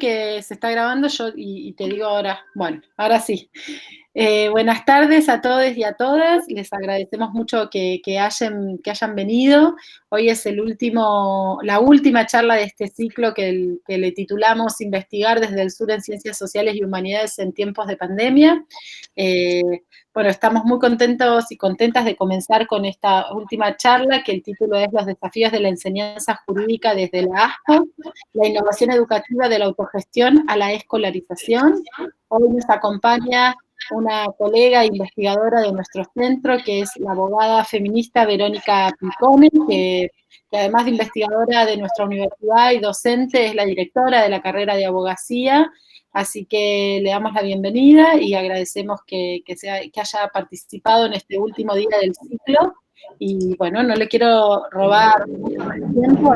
Que se está grabando y te digo ahora, bueno, ahora sí. Buenas tardes a todos y a todas, les agradecemos mucho que hayan venido. Hoy es la última charla de este ciclo que le titulamos Investigar desde el Sur en Ciencias Sociales y Humanidades en tiempos de pandemia. Bueno, estamos muy contentos y contentas de comenzar con esta última charla, que el título es Los desafíos de la enseñanza jurídica desde la ASCO, la innovación educativa de la autogestión a la escolarización. Hoy nos acompaña una colega investigadora de nuestro centro, que es la abogada feminista Verónica Picone, que además de investigadora de nuestra universidad y docente, es la directora de la carrera de abogacía. Así que le damos la bienvenida y agradecemos que haya participado en este último día del ciclo. Y bueno, no le quiero robar mucho más tiempo,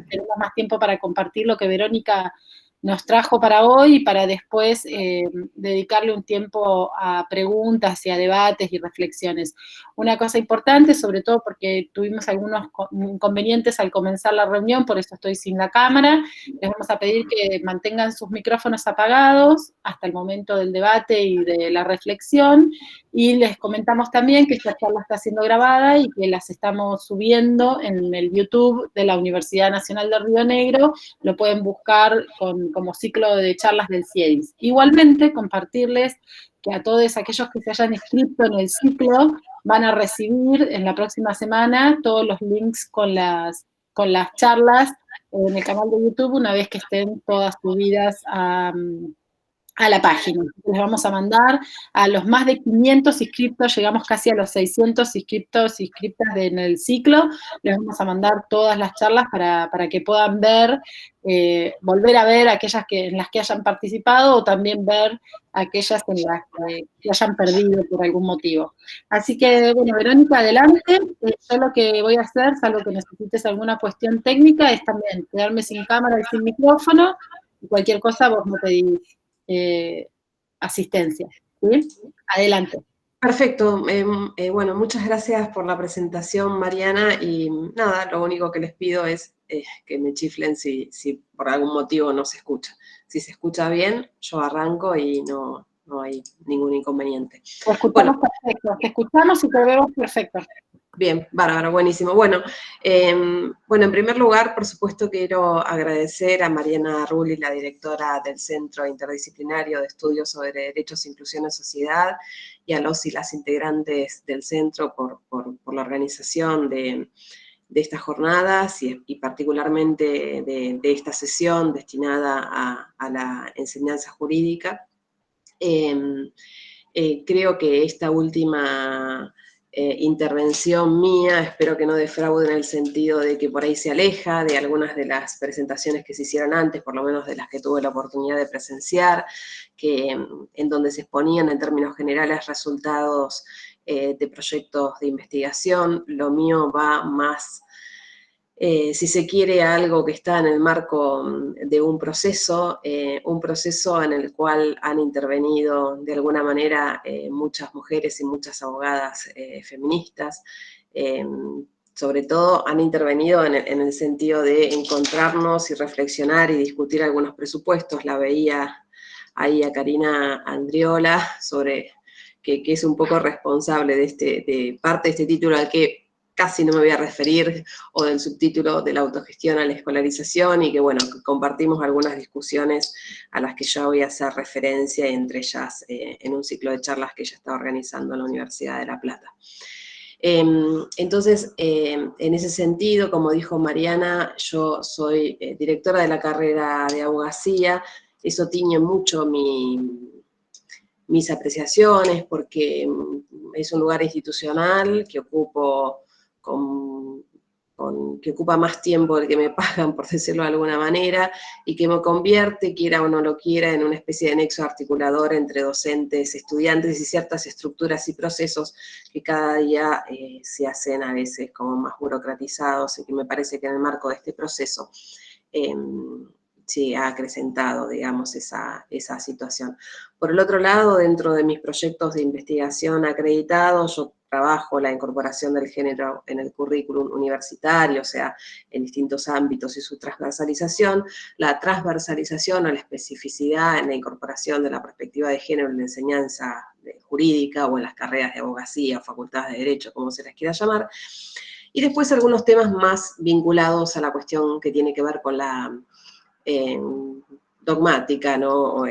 tenemos más tiempo para compartir lo que Verónica nos trajo para hoy y para después dedicarle un tiempo a preguntas y a debates y reflexiones. Una cosa importante, sobre todo porque tuvimos algunos inconvenientes al comenzar la reunión, por eso estoy sin la cámara, les vamos a pedir que mantengan sus micrófonos apagados hasta el momento del debate y de la reflexión, y les comentamos también que esta charla está siendo grabada y que las estamos subiendo en el YouTube de la Universidad Nacional de Río Negro. Lo pueden buscar como ciclo de charlas del CIEDIS. Igualmente, compartirles que a todos aquellos que se hayan inscrito en el ciclo van a recibir en la próxima semana todos los links con las charlas en el canal de YouTube una vez que estén todas subidas a la página. Les vamos a mandar a los más de 500 inscriptos, llegamos casi a los 600 inscriptos, inscriptas en el ciclo, les vamos a mandar todas las charlas para que puedan ver, volver a ver aquellas en las que hayan participado o también ver aquellas en las que hayan perdido por algún motivo. Así que, bueno, Verónica, adelante. Yo lo que voy a hacer, salvo que necesites alguna cuestión técnica, es también quedarme sin cámara y sin micrófono, y cualquier cosa vos me pedís asistencia. ¿Sí? Adelante. Perfecto. Bueno, muchas gracias por la presentación, Mariana, y nada, lo único que les pido es que me chiflen si por algún motivo no se escucha. Si se escucha bien, yo arranco y no hay ningún inconveniente. Te escuchamos perfecto, te escuchamos y te vemos perfecto. Bien, bárbaro, buenísimo. Bueno, en primer lugar, por supuesto, quiero agradecer a Mariana Rulli, la directora del Centro Interdisciplinario de Estudios sobre Derechos e Inclusión en Sociedad, y a los y las integrantes del centro por la organización de estas jornadas y particularmente de esta sesión destinada a la enseñanza jurídica. Creo que esta última intervención mía, espero que no defraude en el sentido de que por ahí se aleja de algunas de las presentaciones que se hicieron antes, por lo menos de las que tuve la oportunidad de presenciar, en donde se exponían en términos generales resultados de proyectos de investigación. Lo mío va más, si se quiere, algo que está en el marco de un proceso en el cual han intervenido de alguna manera muchas mujeres y muchas abogadas feministas. Sobre todo han intervenido en el sentido de encontrarnos y reflexionar y discutir algunos presupuestos. La veía ahí a Karina Andriola, que es un poco responsable de parte de este título al que casi no me voy a referir, o del subtítulo de la autogestión a la escolarización, y que bueno, compartimos algunas discusiones a las que ya voy a hacer referencia, entre ellas en un ciclo de charlas que ella está organizando en la Universidad de La Plata. Entonces, en ese sentido, como dijo Mariana, yo soy directora de la carrera de abogacía. Eso tiñe mucho mis apreciaciones, porque es un lugar institucional que ocupo que ocupa más tiempo del que me pagan, por decirlo de alguna manera, y que me convierte, quiera o no lo quiera, en una especie de nexo articulador entre docentes, estudiantes y ciertas estructuras y procesos que cada día se hacen a veces como más burocratizados, y que me parece que en el marco de este proceso se ha acrecentado, digamos, esa situación. Por el otro lado, dentro de mis proyectos de investigación acreditados, yo trabajo la incorporación del género en el currículum universitario, o sea, en distintos ámbitos y su transversalización, la transversalización o la especificidad en la incorporación de la perspectiva de género en la enseñanza jurídica o en las carreras de abogacía o facultades de derecho, como se les quiera llamar, y después algunos temas más vinculados a la cuestión que tiene que ver con la dogmática, ¿no?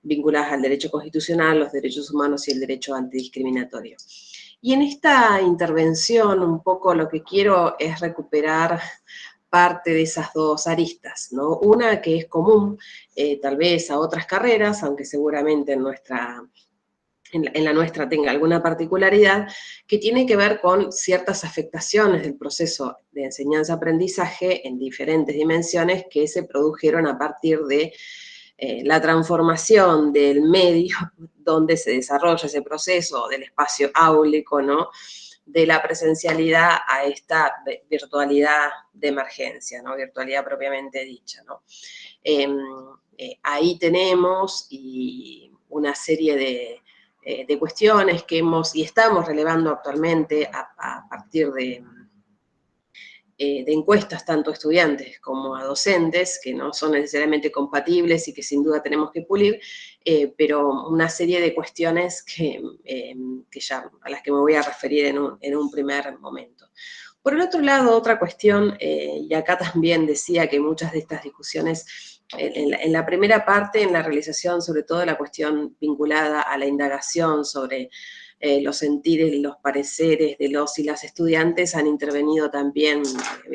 Vinculadas al derecho constitucional, los derechos humanos y el derecho antidiscriminatorio. Y en esta intervención un poco lo que quiero es recuperar parte de esas dos aristas, ¿no? Una que es común tal vez a otras carreras, aunque seguramente en la nuestra tenga alguna particularidad, que tiene que ver con ciertas afectaciones del proceso de enseñanza-aprendizaje en diferentes dimensiones que se produjeron a partir de la transformación del medio donde se desarrolla ese proceso, del espacio áulico, ¿no? De la presencialidad a esta virtualidad de emergencia, ¿no? Virtualidad propiamente dicha, ¿no? Ahí tenemos una serie de cuestiones que hemos y estamos relevando actualmente a partir de encuestas tanto a estudiantes como a docentes, que no son necesariamente compatibles y que sin duda tenemos que pulir, pero una serie de cuestiones que a las que me voy a referir en un primer momento. Por el otro lado, otra cuestión, y acá también decía que muchas de estas discusiones, en la primera parte, en la realización sobre todo de la cuestión vinculada a la indagación sobre los sentires y los pareceres de los y las estudiantes, han intervenido también,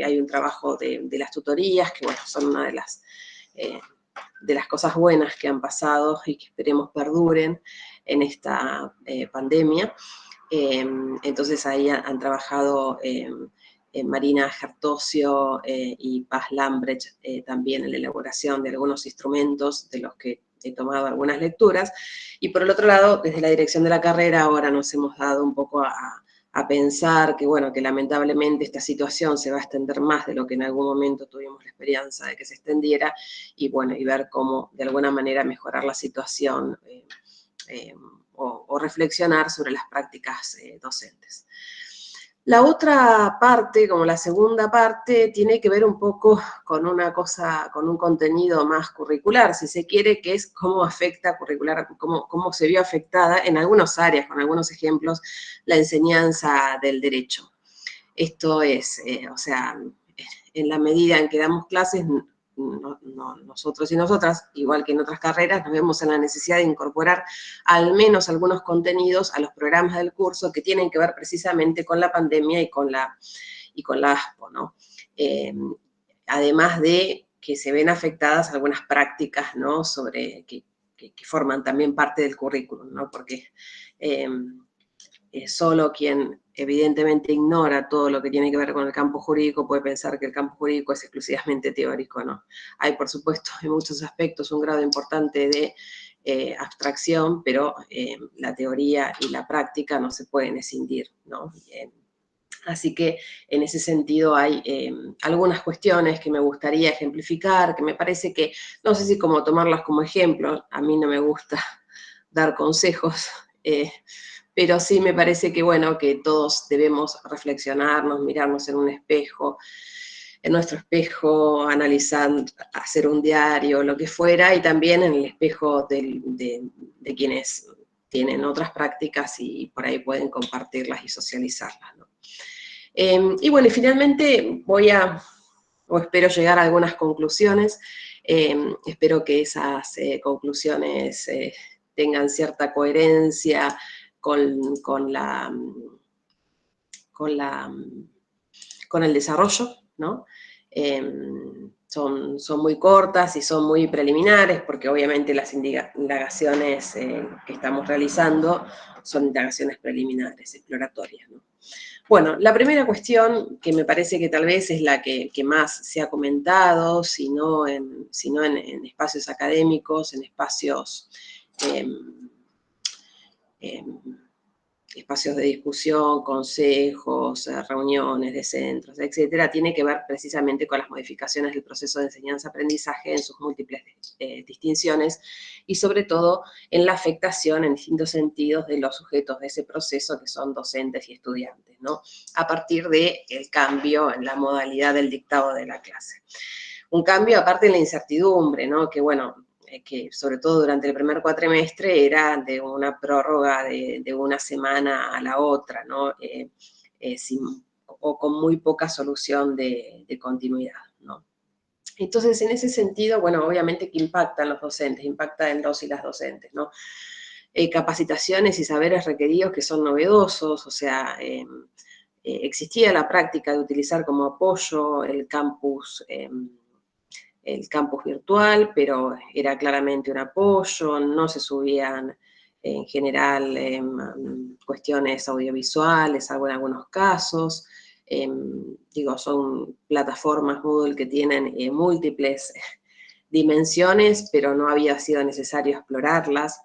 hay un trabajo de las tutorías, que bueno, son una de las cosas buenas que han pasado y que esperemos perduren en esta pandemia. Entonces ahí han trabajado Marina Gertosio y Paz Lambrecht también en la elaboración de algunos instrumentos de los que he tomado algunas lecturas, y por el otro lado, desde la dirección de la carrera ahora nos hemos dado un poco a pensar que, bueno, que lamentablemente esta situación se va a extender más de lo que en algún momento tuvimos la esperanza de que se extendiera, y bueno, y ver cómo de alguna manera mejorar la situación o reflexionar sobre las prácticas docentes. La otra parte, como la segunda parte, tiene que ver un poco con una cosa, con un contenido más curricular, si se quiere, que es cómo afecta curricular, cómo se vio afectada en algunas áreas, con algunos ejemplos, la enseñanza del derecho. Esto es, o sea, en la medida en que damos clases, nosotros y nosotras, igual que en otras carreras, nos vemos en la necesidad de incorporar al menos algunos contenidos a los programas del curso que tienen que ver precisamente con la pandemia y con la ASPO, ¿no? Además de que se ven afectadas algunas prácticas, ¿no? Que forman también parte del currículum, ¿no? Porque solo quien evidentemente ignora todo lo que tiene que ver con el campo jurídico puede pensar que el campo jurídico es exclusivamente teórico, ¿no? Hay, por supuesto, en muchos aspectos un grado importante de abstracción, pero la teoría y la práctica no se pueden escindir, ¿no? Así que en ese sentido hay algunas cuestiones que me gustaría ejemplificar, que me parece que, no sé si como tomarlas como ejemplo, a mí no me gusta dar consejos, pero sí me parece que, bueno, que todos debemos reflexionarnos, mirarnos en un espejo, en nuestro espejo, analizar, hacer un diario, lo que fuera, y también en el espejo de quienes tienen otras prácticas y por ahí pueden compartirlas y socializarlas, ¿no? Y bueno, y finalmente espero llegar a algunas conclusiones. Espero que esas conclusiones tengan cierta coherencia con el desarrollo, ¿no? Son muy cortas y son muy preliminares, porque obviamente las indagaciones que estamos realizando son indagaciones preliminares, exploratorias, ¿no? Bueno, la primera cuestión, que me parece que tal vez es la que más se ha comentado, si no en espacios académicos, en espacios espacios de discusión, consejos, reuniones de centros, etcétera, tiene que ver precisamente con las modificaciones del proceso de enseñanza-aprendizaje en sus múltiples distinciones y sobre todo en la afectación en distintos sentidos de los sujetos de ese proceso que son docentes y estudiantes, ¿no? A partir del cambio en la modalidad del dictado de la clase. Un cambio aparte de la incertidumbre, ¿no? Que bueno, que sobre todo durante el primer cuatrimestre era de una prórroga de una semana a la otra, ¿no? O con muy poca solución de continuidad, ¿no? Entonces, en ese sentido, bueno, obviamente que impactan los docentes, impacta en los y las docentes, ¿no? Capacitaciones y saberes requeridos que son novedosos, o sea, existía la práctica de utilizar como apoyo el campus virtual, pero era claramente un apoyo, no se subían en general cuestiones audiovisuales, salvo en algunos casos. Son plataformas Moodle que tienen múltiples dimensiones, pero no había sido necesario explorarlas.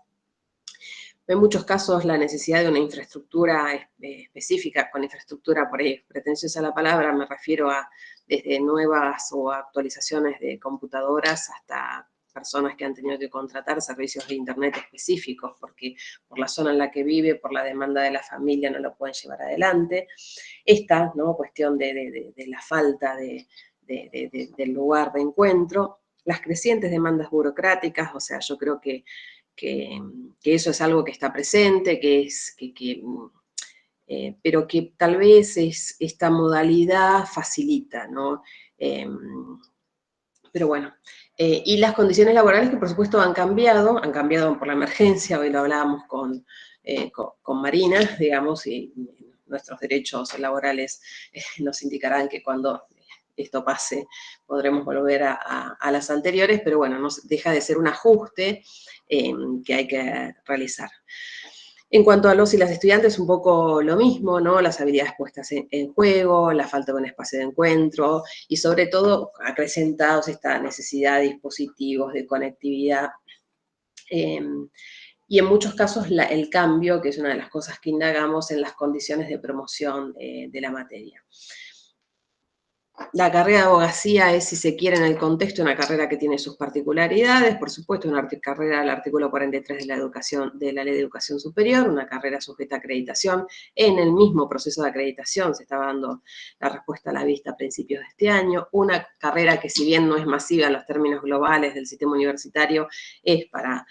En muchos casos la necesidad de una infraestructura específica, con infraestructura por ahí pretenciosa la palabra, me refiero a desde nuevas o actualizaciones de computadoras hasta personas que han tenido que contratar servicios de internet específicos porque por la zona en la que vive, por la demanda de la familia no lo pueden llevar adelante. Esta, ¿no?, cuestión de la falta del lugar de encuentro, las crecientes demandas burocráticas, o sea, yo creo que eso es algo que está presente, pero que tal vez esta modalidad facilita, ¿no? Pero bueno, y las condiciones laborales que por supuesto han cambiado por la emergencia, hoy lo hablábamos con Marina, digamos, y nuestros derechos laborales nos indicarán que cuando esto pase podremos volver a las anteriores, pero bueno, no deja de ser un ajuste que hay que realizar. En cuanto a los y las estudiantes, un poco lo mismo, ¿no? Las habilidades puestas en juego, la falta de un espacio de encuentro y sobre todo acrecentados esta necesidad de dispositivos, de conectividad. Y en muchos casos el cambio, que es una de las cosas que indagamos en las condiciones de promoción de la materia. La carrera de abogacía es, si se quiere, en el contexto, una carrera que tiene sus particularidades, por supuesto, una carrera del artículo 43 de la Ley de Educación Superior, una carrera sujeta a acreditación. En el mismo proceso de acreditación se estaba dando la respuesta a la vista a principios de este año, una carrera que, si bien no es masiva en los términos globales del sistema universitario, es para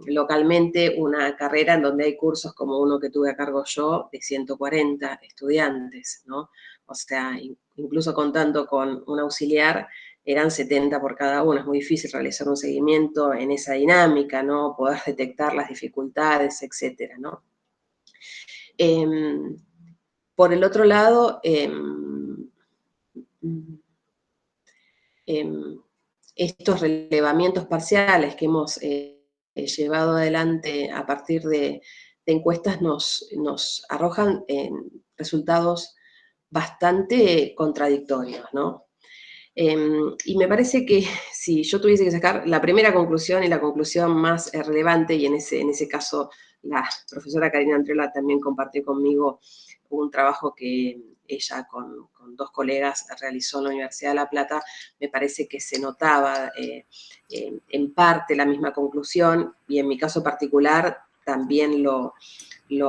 localmente una carrera en donde hay cursos como uno que tuve a cargo yo, de 140 estudiantes, ¿no? O sea, incluso contando con un auxiliar, eran 70 por cada uno. Es muy difícil realizar un seguimiento en esa dinámica, ¿no? Poder detectar las dificultades, etcétera, ¿no? Por el otro lado, estos relevamientos parciales que hemos llevado adelante a partir de encuestas nos arrojan resultados bastante contradictorios, ¿no? Y me parece que si yo tuviese que sacar la primera conclusión y la conclusión más relevante, y en ese caso la profesora Karina Andriola también compartió conmigo un trabajo que ella con dos colegas realizó en la Universidad de La Plata, me parece que se notaba en parte la misma conclusión, y en mi caso particular también lo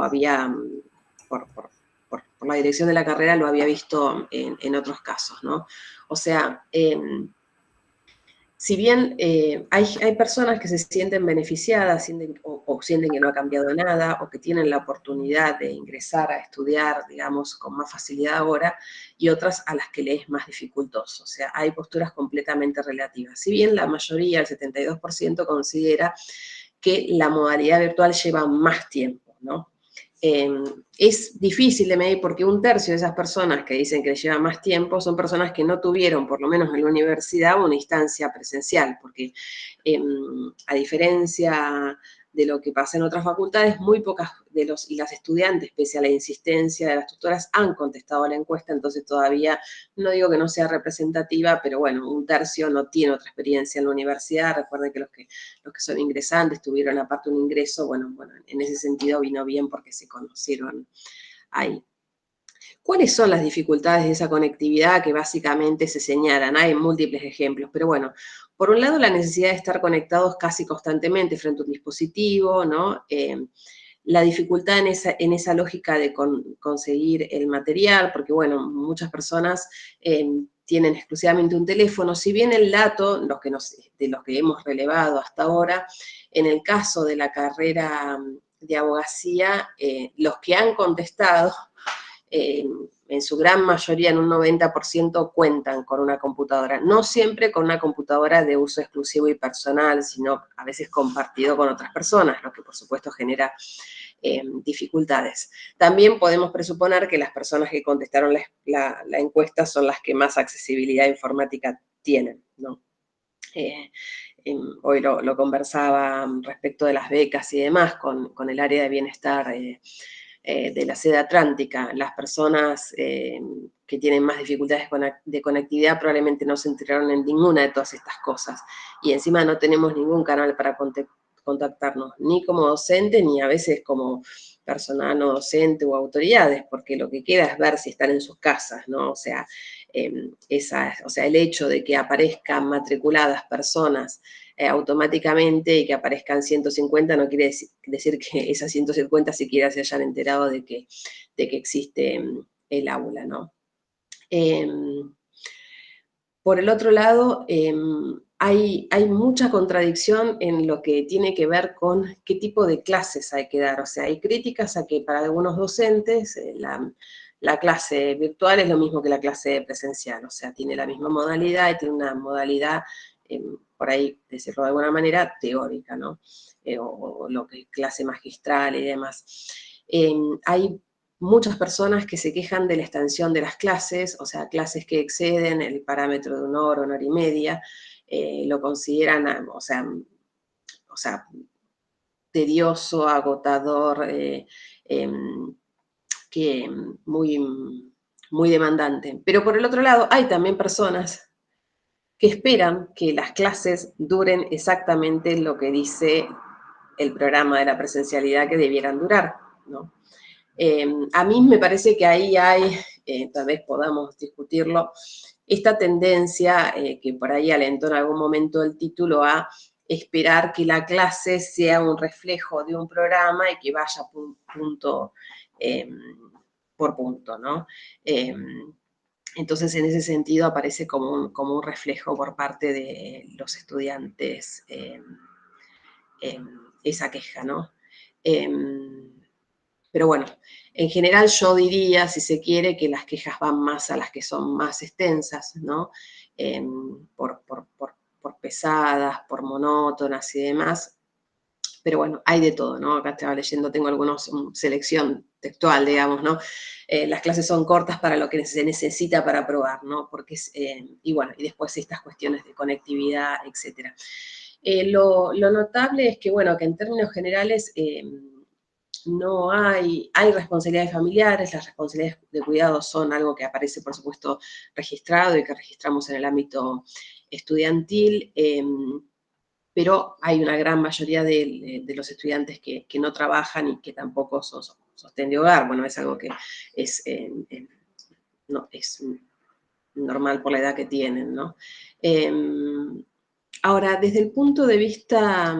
había, por la dirección de la carrera, lo había visto en otros casos, ¿no? O sea, si bien hay personas que se sienten beneficiadas o sienten que no ha cambiado nada, o que tienen la oportunidad de ingresar a estudiar, digamos, con más facilidad ahora, y otras a las que le es más dificultoso. O sea, hay posturas completamente relativas. Si bien la mayoría, el 72%, considera que la modalidad virtual lleva más tiempo, ¿no? Es difícil de medir porque un tercio de esas personas que dicen que les lleva más tiempo son personas que no tuvieron, por lo menos en la universidad, una instancia presencial, porque a diferencia de lo que pasa en otras facultades, muy pocas de los y las estudiantes, pese a la insistencia de las tutoras, han contestado a la encuesta, entonces todavía, no digo que no sea representativa, pero bueno, un tercio no tiene otra experiencia en la universidad. Recuerden que los que son ingresantes tuvieron aparte un ingreso, bueno, en ese sentido vino bien porque se conocieron ahí. ¿Cuáles son las dificultades de esa conectividad que básicamente se señalan? Hay múltiples ejemplos, pero bueno, por un lado la necesidad de estar conectados casi constantemente frente a un dispositivo, ¿no? La dificultad en esa lógica de conseguir el material, porque bueno, muchas personas tienen exclusivamente un teléfono, si bien el dato, de los que hemos relevado hasta ahora, en el caso de la carrera de abogacía, los que han contestado, en su gran mayoría, en un 90%, cuentan con una computadora. No siempre con una computadora de uso exclusivo y personal, sino a veces compartido con otras personas, lo que por supuesto genera dificultades. También podemos presuponer que las personas que contestaron la encuesta son las que más accesibilidad informática tienen, ¿no? Hoy lo conversaba respecto de las becas y demás con el área de bienestar de la sede atlántica. Las personas que tienen más dificultades de conectividad probablemente no se enteraron en ninguna de todas estas cosas. Y encima no tenemos ningún canal para contactarnos, ni como docente, ni a veces como personal no docente o autoridades, porque lo que queda es ver si están en sus casas, ¿no? O sea, el hecho de que aparezcan matriculadas personas automáticamente y que aparezcan 150 no quiere decir que esas 150 siquiera se hayan enterado de que existe el aula, ¿no? Por el otro lado, hay mucha contradicción en lo que tiene que ver con qué tipo de clases hay que dar. O sea, hay críticas a que para algunos docentes la clase virtual es lo mismo que la clase presencial. O sea, tiene la misma modalidad y tiene una modalidad, por ahí, decirlo de alguna manera, teórica, ¿no? O lo que es clase magistral y demás. Hay muchas personas que se quejan de la extensión de las clases, o sea, clases que exceden el parámetro de una hora y media, lo consideran, o sea, tedioso, agotador, que muy demandante. Pero por el otro lado, hay también personas que esperan que las clases duren exactamente lo que dice el programa de la presencialidad que debieran durar, ¿no? A mí me parece que ahí hay, tal vez podamos discutirlo, esta tendencia que por ahí alentó en algún momento el título a esperar que la clase sea un reflejo de un programa y que vaya punto por punto, ¿no? Entonces, en ese sentido, aparece como un reflejo por parte de los estudiantes esa queja, ¿no? Pero bueno, en general yo diría, si se quiere, que las quejas van más a las que son más extensas, ¿no? Por pesadas, por monótonas y demás. Pero bueno, hay de todo, ¿no? Acá estaba leyendo, tengo selección textual, digamos, ¿no? Las clases son cortas para lo que se necesita para probar, ¿no? Porque y bueno, y después estas cuestiones de conectividad, etcétera. Lo notable es que, bueno, que en términos generales no hay responsabilidades familiares, las responsabilidades de cuidado son algo que aparece, por supuesto, registrado y que registramos en el ámbito estudiantil, pero hay una gran mayoría de los estudiantes que no trabajan y que tampoco son sostén de hogar. Bueno, es algo que es normal por la edad que tienen, ¿no? Ahora, desde el punto de vista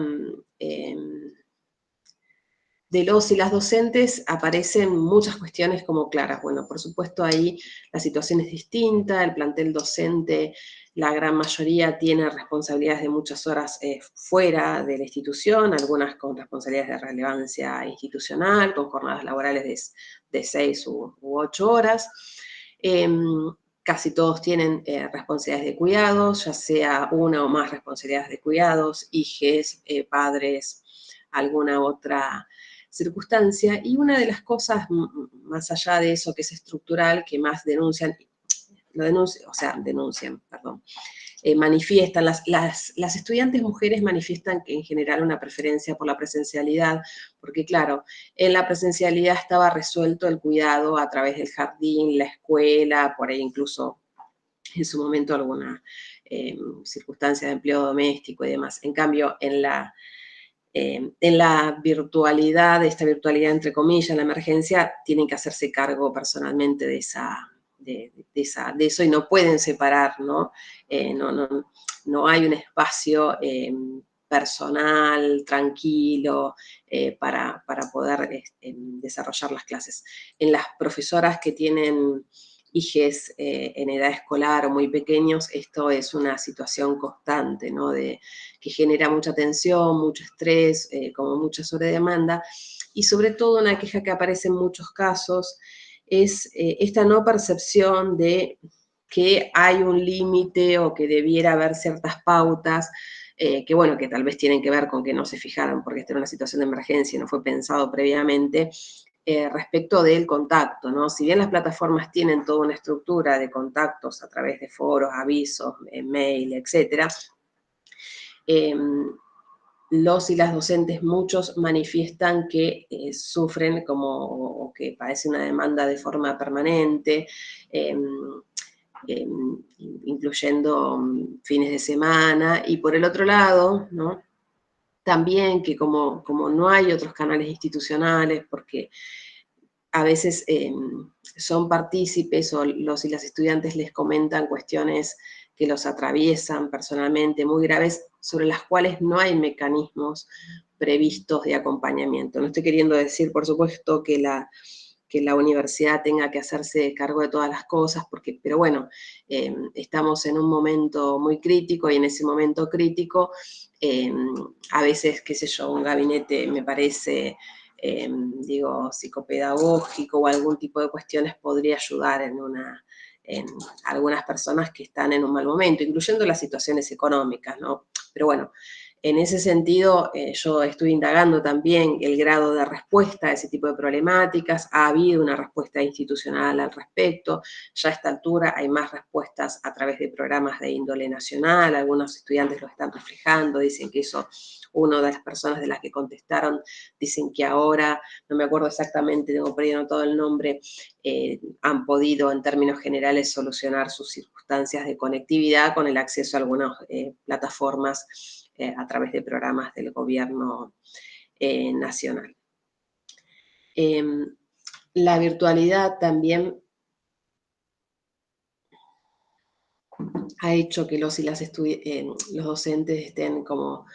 de los y las docentes, aparecen muchas cuestiones como claras. Bueno, por supuesto ahí la situación es distinta, el plantel docente, la gran mayoría tiene responsabilidades de muchas horas fuera de la institución, algunas con responsabilidades de relevancia institucional, con jornadas laborales de 6 u 8 horas. Casi todos tienen responsabilidades de cuidados, ya sea una o más responsabilidades de cuidados, hijes, padres, alguna otra circunstancia. Y una de las cosas, más allá de eso que es estructural, que más denuncian, manifiestan, las estudiantes mujeres manifiestan que en general una preferencia por la presencialidad, porque claro, en la presencialidad estaba resuelto el cuidado a través del jardín, la escuela, por ahí incluso en su momento alguna circunstancia de empleo doméstico y demás. En cambio, en la virtualidad, esta virtualidad entre comillas, en la emergencia, tienen que hacerse cargo personalmente de eso y no pueden separar, ¿no? No hay un espacio personal, tranquilo, para poder desarrollar las clases. En las profesoras que tienen hijes en edad escolar o muy pequeños, esto es una situación constante, ¿no? Que genera mucha tensión, mucho estrés, como mucha sobredemanda, y sobre todo una queja que aparece en muchos casos es esta no percepción de que hay un límite o que debiera haber ciertas pautas, que bueno, que tal vez tienen que ver con que no se fijaron porque esta era una situación de emergencia y no fue pensado previamente, respecto del contacto, ¿no? Si bien las plataformas tienen toda una estructura de contactos a través de foros, avisos, mail, etcétera, los y las docentes, muchos manifiestan que sufren o que padecen una demanda de forma permanente, incluyendo fines de semana, y por el otro lado, ¿no? También que como no hay otros canales institucionales, porque a veces son partícipes o los y las estudiantes les comentan cuestiones que los atraviesan personalmente, muy graves, sobre las cuales no hay mecanismos previstos de acompañamiento. No estoy queriendo decir, por supuesto, que la universidad tenga que hacerse cargo de todas las cosas, pero bueno, estamos en un momento muy crítico y en ese momento crítico, a veces, qué sé yo, un gabinete me parece psicopedagógico o algún tipo de cuestiones podría ayudar en algunas personas que están en un mal momento, incluyendo las situaciones económicas, ¿no? Pero bueno, en ese sentido, yo estoy indagando también el grado de respuesta a ese tipo de problemáticas. Ha habido una respuesta institucional al respecto. Ya a esta altura hay más respuestas a través de programas de índole nacional. Algunos estudiantes lo están reflejando, dicen que eso, una de las personas de las que contestaron, dicen que ahora, no me acuerdo exactamente, tengo por ahí anotado el nombre, han podido en términos generales solucionar sus circunstancias de conectividad con el acceso a algunas plataformas a través de programas del gobierno nacional. La virtualidad también ha hecho que los y las los docentes estén como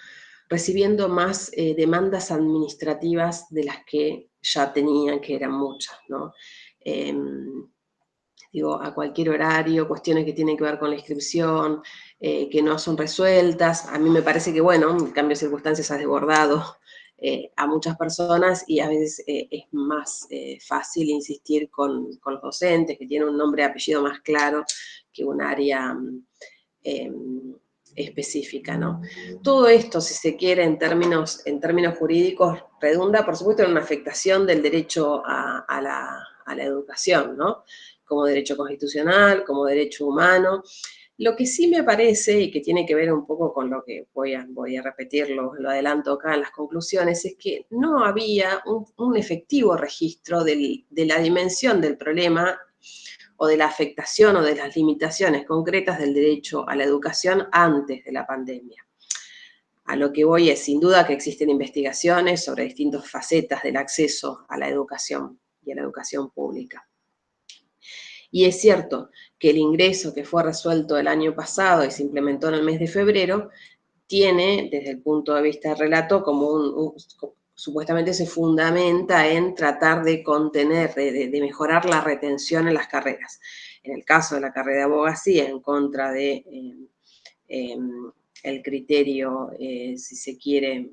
recibiendo más demandas administrativas de las que ya tenían, que eran muchas, ¿no? A cualquier horario, cuestiones que tienen que ver con la inscripción, que no son resueltas. A mí me parece que, bueno, en cambio de circunstancias ha desbordado a muchas personas y a veces es más fácil insistir con los docentes, que tienen un nombre y apellido más claro que un área específica, ¿no? Todo esto, si se quiere, en términos jurídicos, redunda, por supuesto, en una afectación del derecho a la educación, ¿no? Como derecho constitucional, como derecho humano. Lo que sí me parece, y que tiene que ver un poco con lo que voy a repetirlo, lo adelanto acá en las conclusiones, es que no había un efectivo registro de la dimensión del problema o de la afectación o de las limitaciones concretas del derecho a la educación antes de la pandemia. A lo que voy es, sin duda, que existen investigaciones sobre distintas facetas del acceso a la educación y a la educación pública. Y es cierto que el ingreso que fue resuelto el año pasado y se implementó en el mes de febrero, tiene, desde el punto de vista del relato, como supuestamente se fundamenta en tratar de contener, de mejorar la retención en las carreras. En el caso de la carrera de abogacía, en contra de el criterio, si se quiere,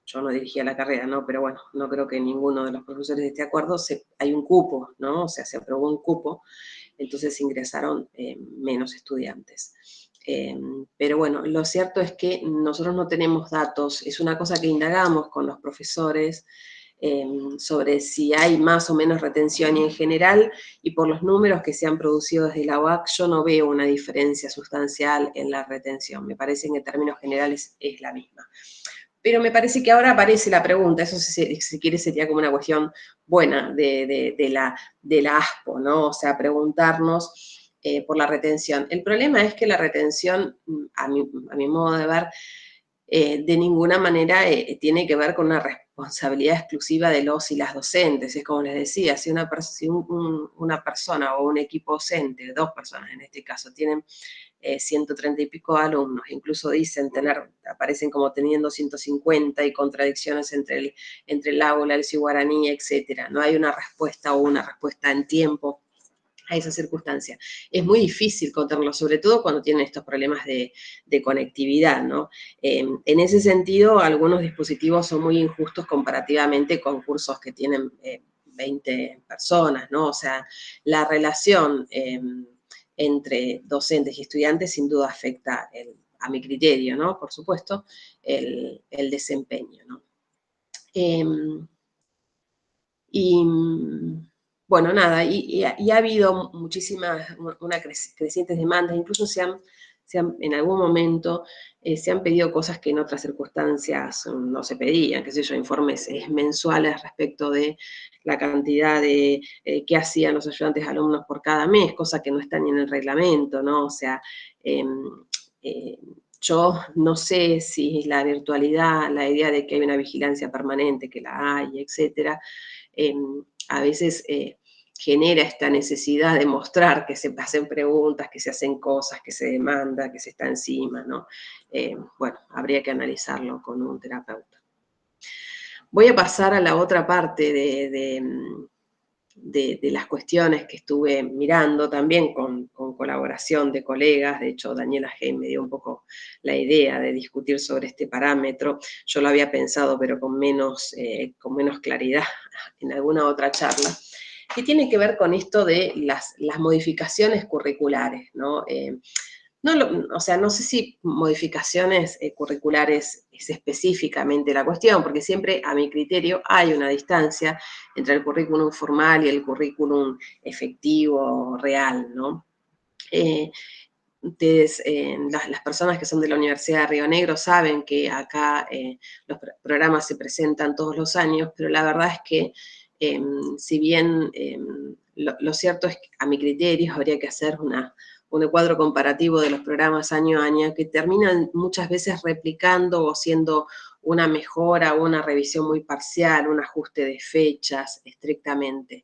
yo no dirigía la carrera, ¿no? Pero bueno, no creo que ninguno de los profesores esté de acuerdo, hay un cupo, ¿no? O sea, se aprobó un cupo, entonces ingresaron menos estudiantes. Pero bueno, lo cierto es que nosotros no tenemos datos, es una cosa que indagamos con los profesores, sobre si hay más o menos retención, y en general, y por los números que se han producido desde la UAC, yo no veo una diferencia sustancial en la retención. Me parece que en términos generales es la misma. Pero me parece que ahora aparece la pregunta, eso si quiere sería como una cuestión buena de la ASPO, ¿no? O sea, preguntarnos por la retención. El problema es que la retención, a mi modo de ver, de ninguna manera tiene que ver con una responsabilidad exclusiva de los y las docentes. Es como les decía, si una persona o un equipo docente, 2 personas en este caso, tienen 130 y pico alumnos, incluso dicen aparecen como teniendo 150 y contradicciones entre el aula, el guaraní, etcétera. No hay una respuesta o una respuesta en tiempo a esa circunstancia. Es muy difícil contarlo, sobre todo cuando tienen estos problemas de conectividad, ¿no? En ese sentido, algunos dispositivos son muy injustos comparativamente con cursos que tienen 20 personas, ¿no? O sea, la relación entre docentes y estudiantes sin duda afecta, a mi criterio, ¿no? Por supuesto, el desempeño, ¿no? Bueno, nada, y ha habido crecientes demandas, incluso en algún momento se han pedido cosas que en otras circunstancias no se pedían, qué sé yo, informes mensuales respecto de la cantidad de qué hacían los ayudantes alumnos por cada mes, cosa que no está ni en el reglamento, ¿no? O sea, yo no sé si la virtualidad, la idea de que hay una vigilancia permanente, que la hay, etcétera, a veces genera esta necesidad de mostrar que se hacen preguntas, que se hacen cosas, que se demanda, que se está encima, ¿no? Bueno, habría que analizarlo con un terapeuta. Voy a pasar a la otra parte de las cuestiones que estuve mirando, también con colaboración de colegas. De hecho, Daniela G. me dio un poco la idea de discutir sobre este parámetro. Yo lo había pensado, pero con menos claridad en alguna otra charla, que tiene que ver con esto de las modificaciones curriculares, ¿no? O sea, no sé si modificaciones curriculares es específicamente la cuestión, porque siempre, a mi criterio, hay una distancia entre el currículum formal y el currículum efectivo, real, ¿no? Ustedes, las personas que son de la Universidad de Río Negro saben que acá los programas se presentan todos los años, pero la verdad es que si bien lo cierto es que, a mi criterio, habría que hacer un cuadro comparativo de los programas año a año, que terminan muchas veces replicando o siendo una mejora o una revisión muy parcial, un ajuste de fechas estrictamente.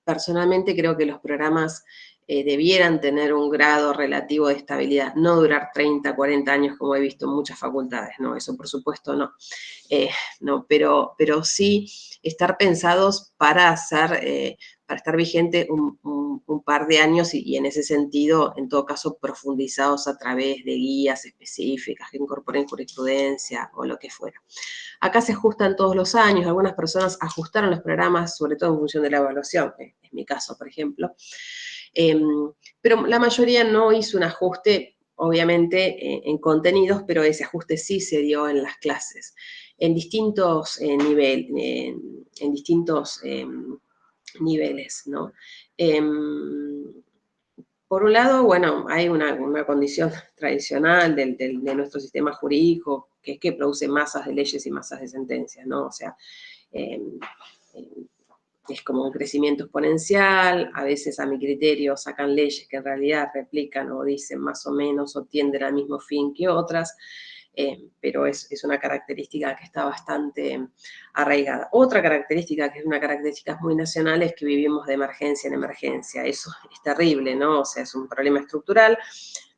Personalmente creo que los programas debieran tener un grado relativo de estabilidad, no durar 30, 40 años como he visto en muchas facultades, no, eso por supuesto no. No, pero sí estar pensados para estar vigente un par de años y en ese sentido, en todo caso, profundizados a través de guías específicas que incorporen jurisprudencia o lo que fuera. Acá se ajustan todos los años, algunas personas ajustaron los programas, sobre todo en función de la evaluación, es mi caso, por ejemplo, pero la mayoría no hizo un ajuste, obviamente, en contenidos, pero ese ajuste sí se dio en las clases, en distintos niveles, ¿no? Por un lado, bueno, hay una condición tradicional de nuestro sistema jurídico, que es que produce masas de leyes y masas de sentencias, ¿no? O sea, es como un crecimiento exponencial. A veces, a mi criterio, sacan leyes que en realidad replican o dicen más o menos o tienden al mismo fin que otras, pero es una característica que está bastante arraigada. Otra característica, que es una característica muy nacional, es que vivimos de emergencia en emergencia. Eso es terrible, ¿no? O sea, es un problema estructural.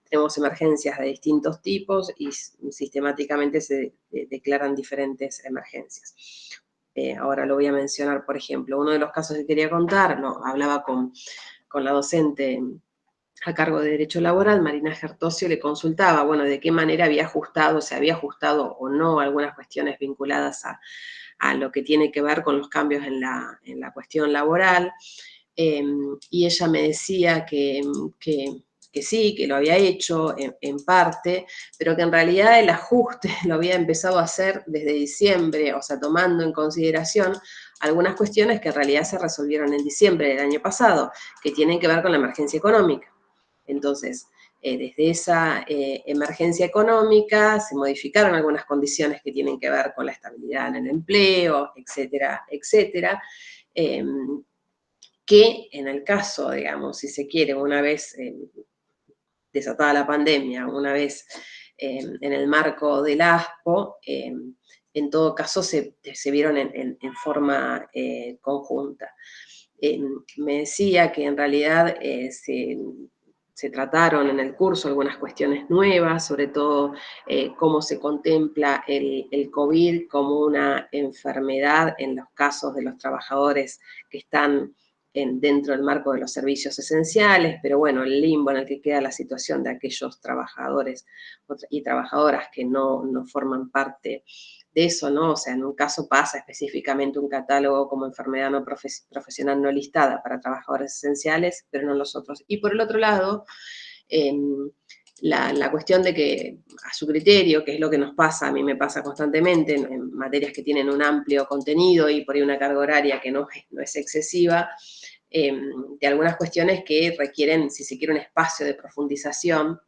Tenemos emergencias de distintos tipos y sistemáticamente se declaran diferentes emergencias. Ahora lo voy a mencionar, por ejemplo. Uno de los casos que quería contar, hablaba con la docente a cargo de Derecho Laboral, Marina Gertosio, le consultaba, bueno, de qué manera se había ajustado o no algunas cuestiones vinculadas a lo que tiene que ver con los cambios en la cuestión laboral, y ella me decía que sí, que lo había hecho en parte, pero que en realidad el ajuste lo había empezado a hacer desde diciembre, o sea, tomando en consideración algunas cuestiones que en realidad se resolvieron en diciembre del año pasado, que tienen que ver con la emergencia económica. Entonces, desde esa emergencia económica se modificaron algunas condiciones que tienen que ver con la estabilidad en el empleo, etcétera, etcétera, que en el caso, digamos, si se quiere, una vez desatada la pandemia, una vez en el marco del ASPO, en todo caso se vieron en forma conjunta. Me decía que en realidad se trataron en el curso algunas cuestiones nuevas, sobre todo cómo se contempla el COVID como una enfermedad en los casos de los trabajadores que están dentro del marco de los servicios esenciales, pero bueno, el limbo en el que queda la situación de aquellos trabajadores y trabajadoras que no forman parte de eso, ¿no? O sea, en un caso pasa específicamente un catálogo como enfermedad no profesional no listada para trabajadores esenciales, pero no en los otros. Y por el otro lado, la cuestión de que a su criterio, que es lo que nos pasa, a mí me pasa constantemente en materias que tienen un amplio contenido y por ahí una carga horaria que no es excesiva, de algunas cuestiones que requieren, si se quiere, un espacio de profundización,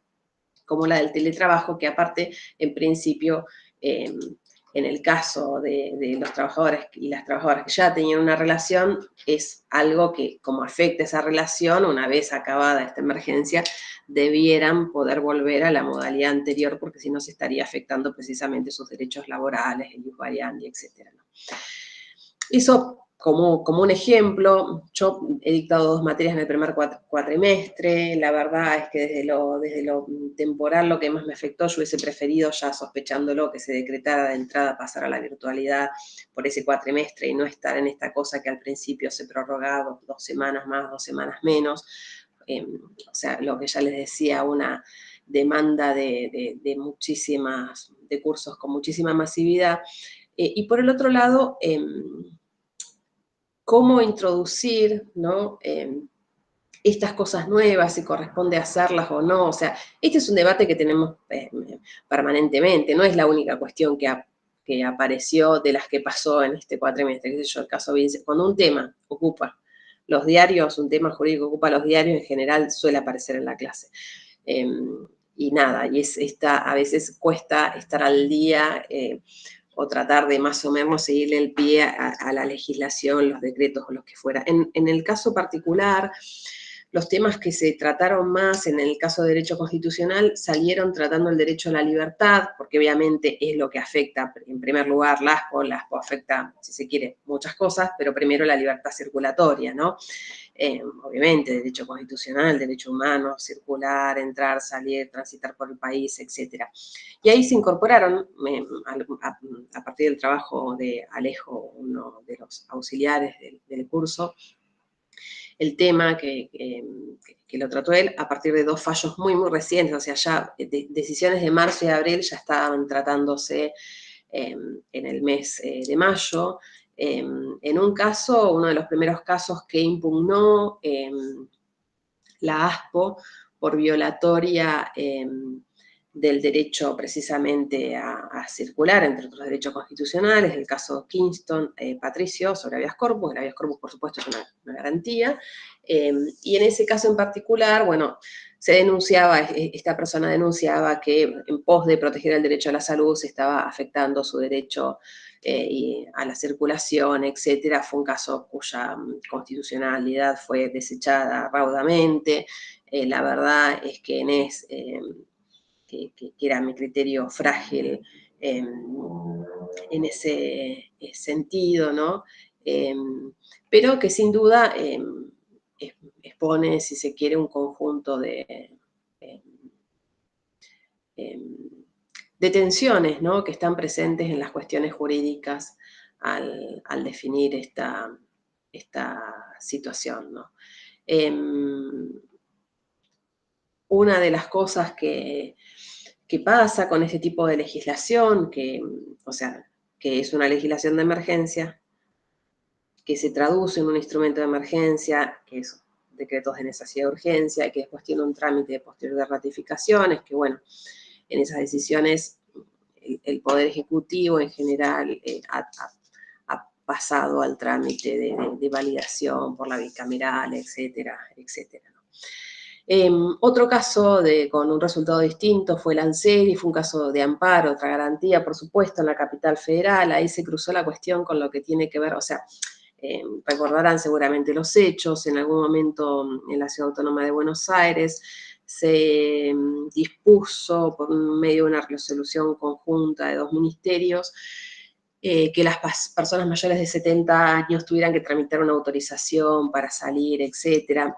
como la del teletrabajo, que aparte, en principio, en el caso de los trabajadores y las trabajadoras que ya tenían una relación, es algo que, como afecta esa relación, una vez acabada esta emergencia, debieran poder volver a la modalidad anterior, porque si no se estaría afectando precisamente sus derechos laborales, el ius variandi, etc. Eso como un ejemplo. Yo he dictado 2 materias en el primer cuatrimestre. La verdad es que desde lo temporal lo que más me afectó, yo hubiese preferido, ya sospechándolo, que se decretara de entrada pasar a la virtualidad por ese cuatrimestre y no estar en esta cosa que al principio se prorrogaba 2 semanas más, 2 semanas menos. O sea, lo que ya les decía, una demanda de cursos con muchísima masividad. Y por el otro lado, cómo introducir, ¿no? Estas cosas nuevas, si corresponde hacerlas o no. O sea, este es un debate que tenemos permanentemente, no es la única cuestión que apareció de las que pasó en este cuatrimestre, qué sé yo, el caso Vince. Cuando un tema ocupa los diarios, un tema jurídico ocupa los diarios, en general suele aparecer en la clase. Y nada, y a veces cuesta estar al día o tratar de más o menos seguirle el pie a la legislación, los decretos o los que fuera. En el caso particular, los temas que se trataron más en el caso de derecho constitucional salieron tratando el derecho a la libertad, porque obviamente es lo que afecta, en primer lugar, la ASPO afecta, si se quiere, muchas cosas, pero primero la libertad circulatoria, ¿no? Obviamente, derecho constitucional, derecho humano, circular, entrar, salir, transitar por el país, etc. Y ahí se incorporaron, a partir del trabajo de Alejo, uno de los auxiliares del curso, el tema que lo trató él a partir de 2 fallos muy, muy recientes, o sea, ya decisiones de marzo y abril ya estaban tratándose en el mes de mayo. En un caso, uno de los primeros casos que impugnó la ASPO por violatoria del derecho precisamente a circular, entre otros derechos constitucionales, el caso Kingston Patricio sobre habeas corpus. El habeas corpus, por supuesto, es una garantía. Y en ese caso en particular, bueno, esta persona denunciaba que en pos de proteger el derecho a la salud se estaba afectando su derecho a la circulación, etcétera. Fue un caso cuya constitucionalidad fue desechada raudamente. La verdad es que que era mi criterio frágil en ese sentido, ¿no? Pero que sin duda expone, si se quiere, un conjunto de tensiones, ¿no? Que están presentes en las cuestiones jurídicas al definir esta situación, ¿no? Una de las cosas que pasa con este tipo de legislación, o sea, que es una legislación de emergencia, que se traduce en un instrumento de emergencia, que es decretos de necesidad de urgencia, y que después tiene un trámite posterior de ratificaciones, que bueno, en esas decisiones el Poder Ejecutivo en general ha pasado al trámite de validación por la bicameral, etcétera, etcétera. Otro caso con un resultado distinto fue el Anseri, fue un caso de amparo, otra garantía, por supuesto, en la capital federal. Ahí se cruzó la cuestión con lo que tiene que ver, o sea, recordarán seguramente los hechos. En algún momento en la Ciudad Autónoma de Buenos Aires se dispuso por medio de una resolución conjunta de 2 ministerios que las personas mayores de 70 años tuvieran que tramitar una autorización para salir, etcétera.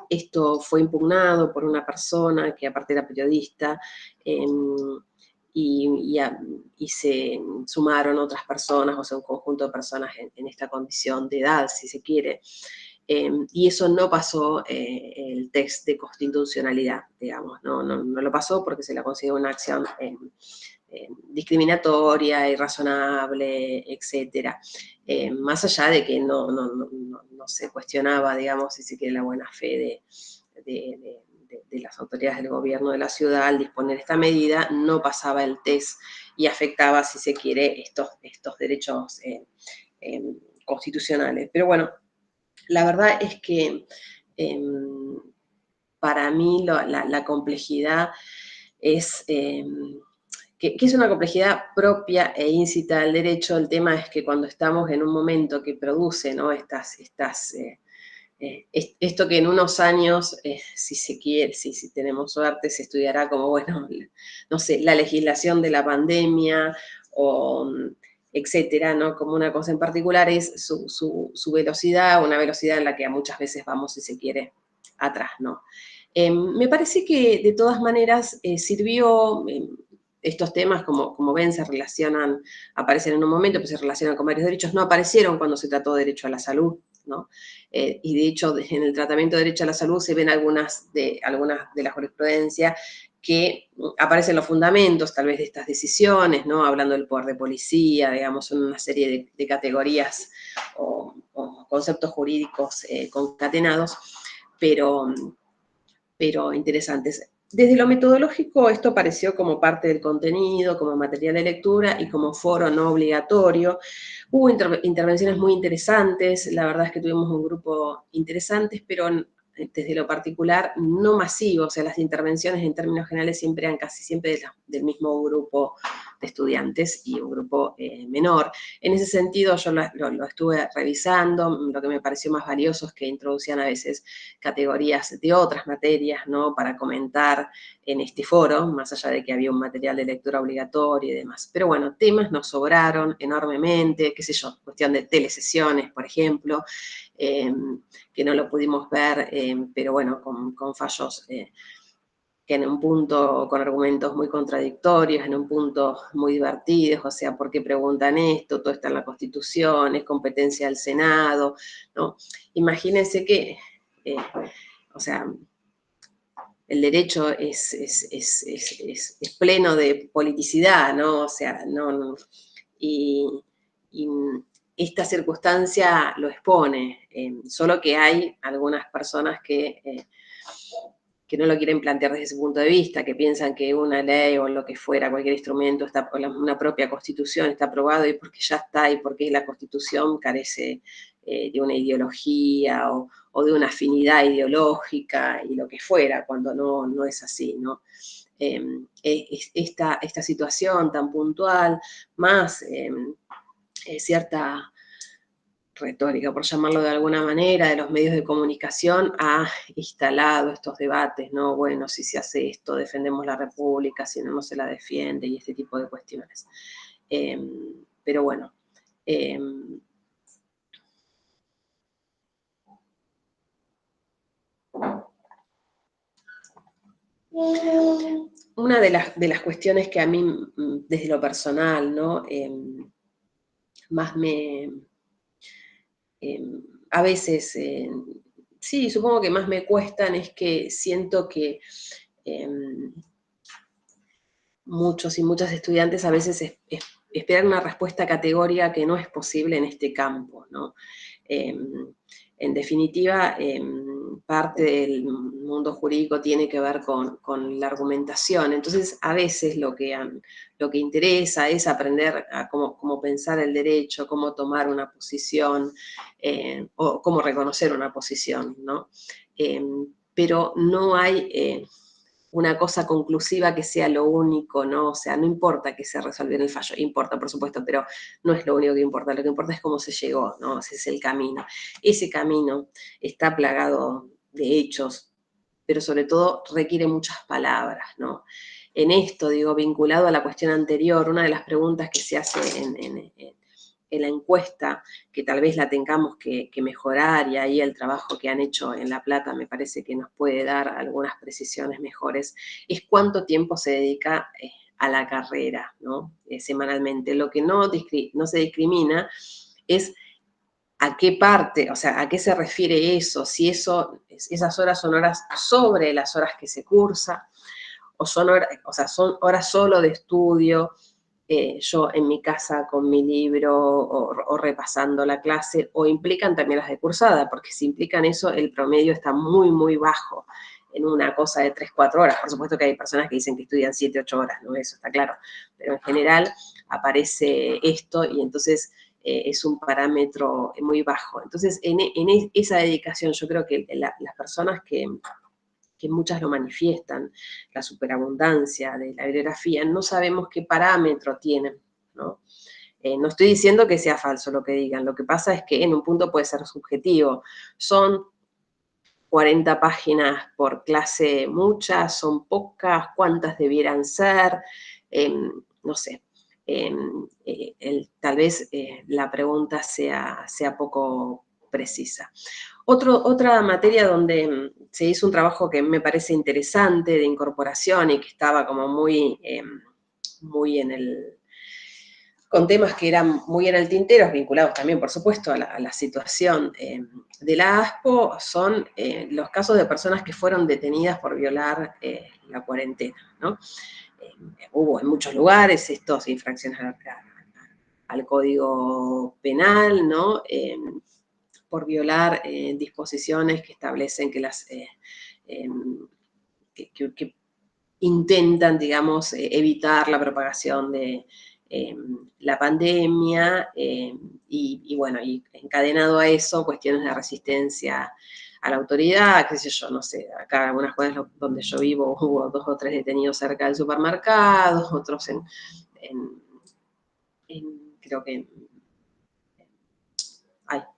Esto fue impugnado por una persona que aparte era periodista, y se sumaron otras personas, o sea, un conjunto de personas en esta condición de edad, si se quiere, y eso no pasó el test de constitucionalidad, digamos, no lo pasó porque se la consideró una acción discriminatoria, irrazonable, etcétera. Más allá de que no se cuestionaba, digamos, si se quiere, la buena fe de las autoridades del gobierno de la ciudad al disponer esta medida, no pasaba el test y afectaba, si se quiere, estos derechos constitucionales. Pero bueno, la verdad es que para mí la complejidad es que es una complejidad propia e íncita del derecho. El tema es que cuando estamos en un momento que produce, ¿no?, esto que en unos años, si se quiere, si tenemos suerte, se estudiará como, bueno, no sé, la legislación de la pandemia, o etcétera, ¿no? Como una cosa en particular es su velocidad, una velocidad en la que muchas veces vamos, si se quiere, atrás, ¿no? Me parece que de todas maneras sirvió. Estos temas, como ven, se relacionan, aparecen en un momento, pero se relacionan con varios derechos. No aparecieron cuando se trató de derecho a la salud, ¿no? Y de hecho, en el tratamiento de derecho a la salud se ven algunas de la jurisprudencia que aparecen los fundamentos, tal vez, de estas decisiones, ¿no? Hablando del poder de policía, digamos, son una serie de categorías o conceptos jurídicos concatenados, pero interesantes. Desde lo metodológico, esto apareció como parte del contenido, como material de lectura y como foro no obligatorio. Hubo intervenciones muy interesantes, la verdad es que tuvimos un grupo interesante, pero desde lo particular no masivo, o sea, las intervenciones en términos generales siempre eran casi siempre del mismo grupo de estudiantes y un grupo menor. En ese sentido yo lo estuve revisando. Lo que me pareció más valioso es que introducían a veces categorías de otras materias, ¿no?, para comentar en este foro, más allá de que había un material de lectura obligatorio y demás. Pero bueno, temas nos sobraron enormemente, qué sé yo, cuestión de telesesiones, por ejemplo, que no lo pudimos ver, pero bueno, con fallos que en un punto con argumentos muy contradictorios, en un punto muy divertidos, o sea, ¿por qué preguntan esto? Todo está en la Constitución, es competencia del Senado, ¿no? Imagínense que, o sea, el derecho es pleno de politicidad, ¿no? O sea, y esta circunstancia lo expone, solo que hay algunas personas que no lo quieren plantear desde ese punto de vista, que piensan que una ley o lo que fuera, cualquier instrumento, una propia constitución está aprobado y porque ya está, y porque la constitución carece de una ideología o de una afinidad ideológica y lo que fuera, cuando no es así, ¿no? Esta situación tan puntual, más cierta retórica, por llamarlo de alguna manera, de los medios de comunicación, ha instalado estos debates, ¿no? Bueno, si se hace esto, defendemos la República, si no, no se la defiende, y este tipo de cuestiones. Pero bueno, una de las cuestiones que a mí, desde lo personal, ¿no?, más a veces, sí, supongo que más me cuestan, es que siento que muchos y muchas estudiantes a veces esperan una respuesta categórica que no es posible en este campo, ¿no? En definitiva, parte del mundo jurídico tiene que ver con la argumentación. Entonces, a veces lo que interesa es aprender a cómo pensar el derecho, cómo tomar una posición, o cómo reconocer una posición, ¿no? Pero no hay una cosa conclusiva que sea lo único, ¿no? O sea, no importa que se resolviera el fallo, importa, por supuesto, pero no es lo único que importa. Lo que importa es cómo se llegó, ¿no? Ese es el camino. Ese camino está plagado de hechos, pero sobre todo requiere muchas palabras, ¿no? En esto, digo, vinculado a la cuestión anterior, una de las preguntas que se hace en la encuesta, que tal vez la tengamos que mejorar, y ahí el trabajo que han hecho en La Plata me parece que nos puede dar algunas precisiones mejores, es cuánto tiempo se dedica a la carrera, ¿no? Semanalmente. Lo que no se discrimina es a qué parte, o sea, a qué se refiere eso, si esas horas son horas sobre las horas que se cursa, o son horas solo de estudio, yo en mi casa con mi libro o repasando la clase, o implican también las de cursada, porque si implican eso, el promedio está muy, muy bajo en una cosa de 3, 4 horas. Por supuesto que hay personas que dicen que estudian 7, 8 horas, ¿no? Eso está claro, pero en general aparece esto y entonces es un parámetro muy bajo. Entonces, en esa dedicación, yo creo que las personas que muchas lo manifiestan, la superabundancia de la bibliografía, no sabemos qué parámetro tienen, ¿no? No estoy diciendo que sea falso lo que digan, lo que pasa es que en un punto puede ser subjetivo. Son 40 páginas por clase muchas, son pocas, cuántas debieran ser, no sé. Tal vez la pregunta sea poco precisa. Otra materia donde se hizo un trabajo que me parece interesante de incorporación y que estaba como muy con temas que eran muy en el tintero, vinculados también, por supuesto, a la situación de la ASPO, son los casos de personas que fueron detenidas por violar la cuarentena, ¿no? Hubo en muchos lugares estas infracciones al Código Penal, ¿no? Por violar disposiciones que establecen que que intentan, digamos, evitar la propagación de la pandemia y bueno, y encadenado a eso, cuestiones de resistencia a la autoridad, qué sé yo, no sé, acá en algunas jueces donde yo vivo hubo 2 o 3 detenidos cerca del supermercado, otros creo que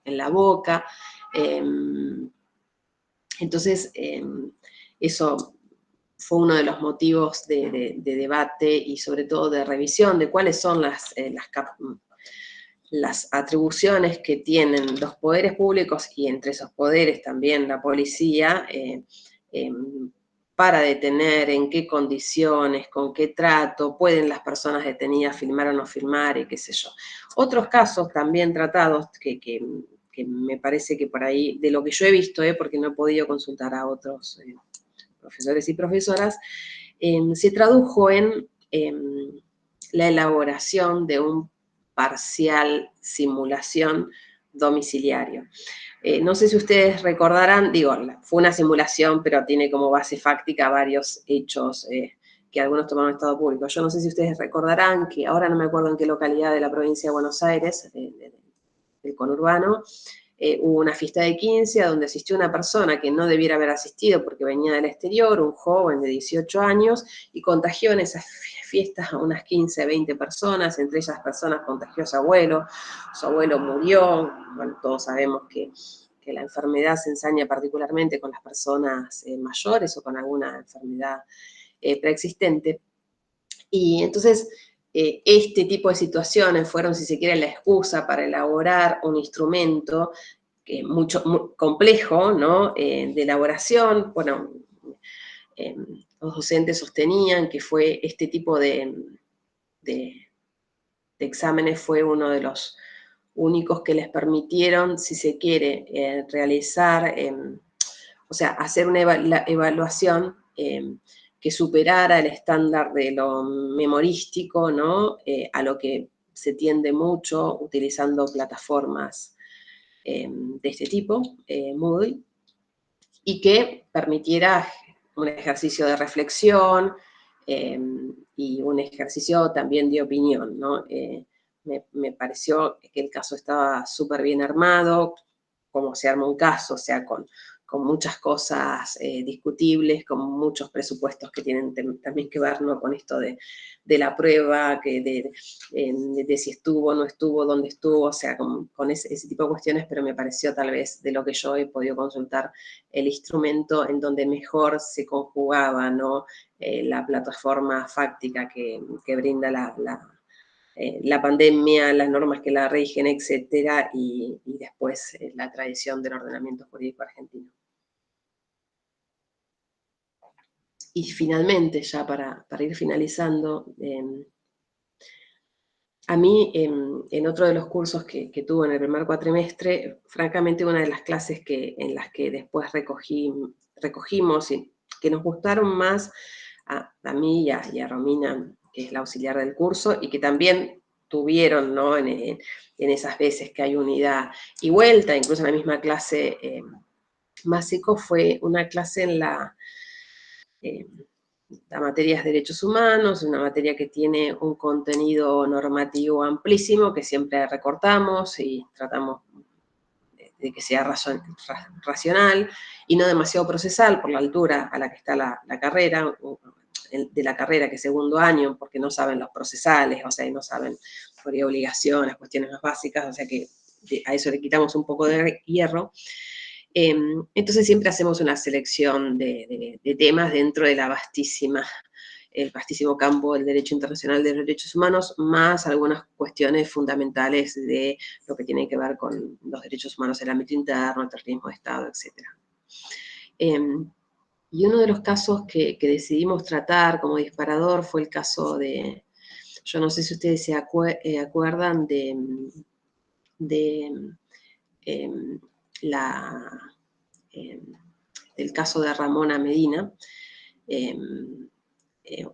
en La Boca. Entonces, eso fue uno de los motivos de debate y sobre todo de revisión de cuáles son las atribuciones que tienen los poderes públicos y entre esos poderes también la policía para detener, en qué condiciones, con qué trato, pueden las personas detenidas filmar o no filmar y qué sé yo. Otros casos también tratados que me parece que por ahí, de lo que yo he visto, porque no he podido consultar a otros profesores y profesoras, se tradujo en la elaboración de un parcial simulación domiciliario. No sé si ustedes recordarán, digo, fue una simulación, pero tiene como base fáctica varios hechos que algunos tomaron en estado público. Yo no sé si ustedes recordarán que ahora no me acuerdo en qué localidad de la provincia de Buenos Aires, del conurbano, hubo una fiesta de 15 a donde asistió una persona que no debiera haber asistido porque venía del exterior, un joven de 18 años, y contagió en esas fiestas a unas 15, 20 personas, entre esas personas contagió a su abuelo murió, bueno, todos sabemos que la enfermedad se ensaña particularmente con las personas mayores o con alguna enfermedad preexistente. Y entonces, este tipo de situaciones fueron, si se quiere, la excusa para elaborar un instrumento muy complejo, ¿no? De elaboración. Bueno, los docentes sostenían que fue este tipo de exámenes fue uno de los únicos que les permitieron, si se quiere, realizar, o sea, hacer una evaluación que superara el estándar de lo memorístico, ¿no? A lo que se tiende mucho utilizando plataformas de este tipo, Moodle. y que permitiera un ejercicio de reflexión y un ejercicio también de opinión, ¿no? Me pareció que el caso estaba súper bien armado, como se arma un caso, o sea, con muchas cosas discutibles, con muchos presupuestos que tienen también que ver, ¿no?, con esto de la prueba, de si estuvo, no estuvo, dónde estuvo, o sea, con ese tipo de cuestiones, pero me pareció tal vez de lo que yo he podido consultar el instrumento en donde mejor se conjugaba, ¿no?, la plataforma fáctica que brinda la pandemia, las normas que la rigen, etcétera, y después la tradición del ordenamiento jurídico argentino. Y finalmente, ya para ir finalizando, a mí, en otro de los cursos que tuve en el primer cuatrimestre, francamente una de las clases en las que después recogimos y que nos gustaron más a mí y a Romina, que es la auxiliar del curso, y que también tuvieron, ¿no?, en esas veces que hay unidad y vuelta, incluso en la misma clase, básico, fue una clase en la materia es Derechos Humanos, una materia que tiene un contenido normativo amplísimo que siempre recortamos y tratamos de que sea racional y no demasiado procesal por la altura a la que está la carrera, de la carrera, que es segundo año, porque no saben los procesales, o sea, y no saben por obligaciones, cuestiones más básicas, o sea que a eso le quitamos un poco de hierro. Entonces siempre hacemos una selección de temas dentro de el vastísimo campo del derecho internacional de los derechos humanos, más algunas cuestiones fundamentales de lo que tiene que ver con los derechos humanos en el ámbito interno, el terrorismo de Estado, etc. Y uno de los casos que decidimos tratar como disparador fue el caso de, yo no sé si ustedes se acuerdan del caso de Ramona Medina,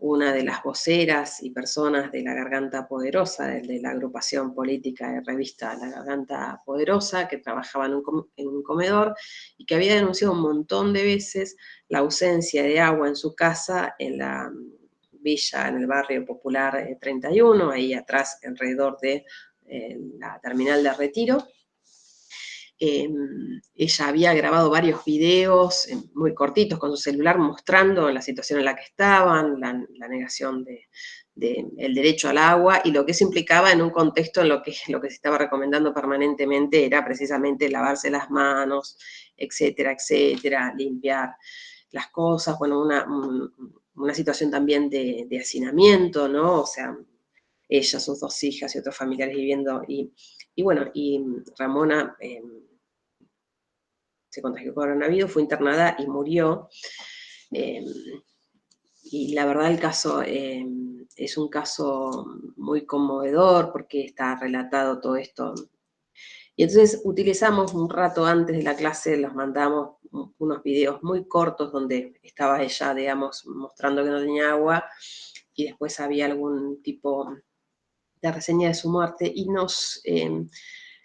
una de las voceras y personas de La Garganta Poderosa, de la agrupación política de revista La Garganta Poderosa, que trabajaba en un comedor y que había denunciado un montón de veces la ausencia de agua en su casa en la villa, en el barrio popular 31, ahí atrás, alrededor de la terminal de Retiro. Ella había grabado varios videos muy cortitos con su celular mostrando la situación en la que estaban, la negación del derecho al agua y lo que eso implicaba en un contexto en lo que se estaba recomendando permanentemente era precisamente lavarse las manos, etcétera, etcétera, limpiar las cosas, bueno, una situación también de hacinamiento, ¿no? O sea, ella, sus dos hijas y otros familiares viviendo, y bueno, y Ramona se contagió con coronavirus, fue internada y murió. Y la verdad el caso es un caso muy conmovedor porque está relatado todo esto. Y entonces utilizamos un rato antes de la clase, los mandamos unos videos muy cortos donde estaba ella, digamos, mostrando que no tenía agua y después había algún tipo de reseña de su muerte y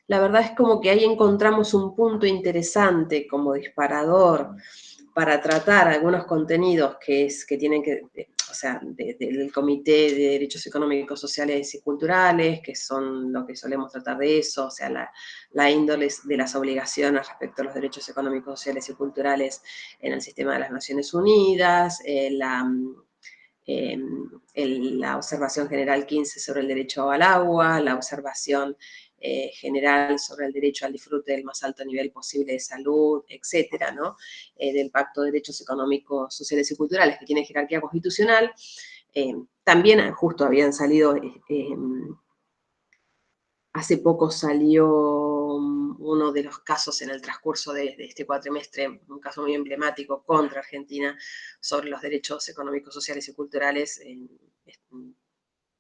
la verdad es como que ahí encontramos un punto interesante como disparador para tratar algunos contenidos que tienen que, o sea, del Comité de Derechos Económicos, Sociales y Culturales, que son lo que solemos tratar de eso, o sea, la índole de las obligaciones respecto a los derechos económicos, sociales y culturales en el sistema de las Naciones Unidas, la observación general 15 sobre el derecho al agua, la observación general sobre el derecho al disfrute del más alto nivel posible de salud, etcétera, ¿no? Del Pacto de Derechos Económicos, Sociales y Culturales, que tiene jerarquía constitucional. También justo habían salido, hace poco salió uno de los casos en el transcurso de este cuatrimestre, un caso muy emblemático contra Argentina sobre los derechos económicos, sociales y culturales.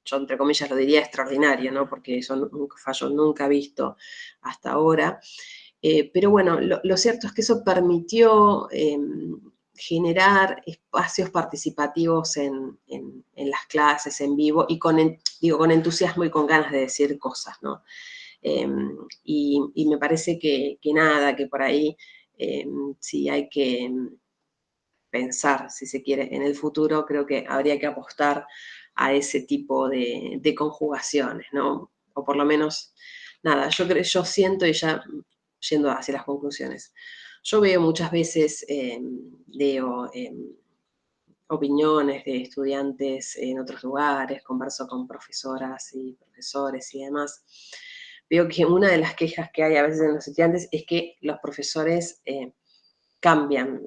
Yo entre comillas lo diría extraordinario, ¿no? Porque es un fallo nunca visto hasta ahora. Pero bueno, lo cierto es que eso permitió generar espacios participativos en las clases, en vivo, y con entusiasmo y con ganas de decir cosas, ¿no? Y me parece que nada, que por ahí si hay que pensar, si se quiere, en el futuro, creo que habría que apostar a ese tipo de conjugaciones, ¿no? O por lo menos, nada, yo siento, y ya yendo hacia las conclusiones, yo veo muchas veces, leo opiniones de estudiantes en otros lugares, converso con profesoras y profesores y demás. Veo que una de las quejas que hay a veces en los estudiantes es que los profesores cambian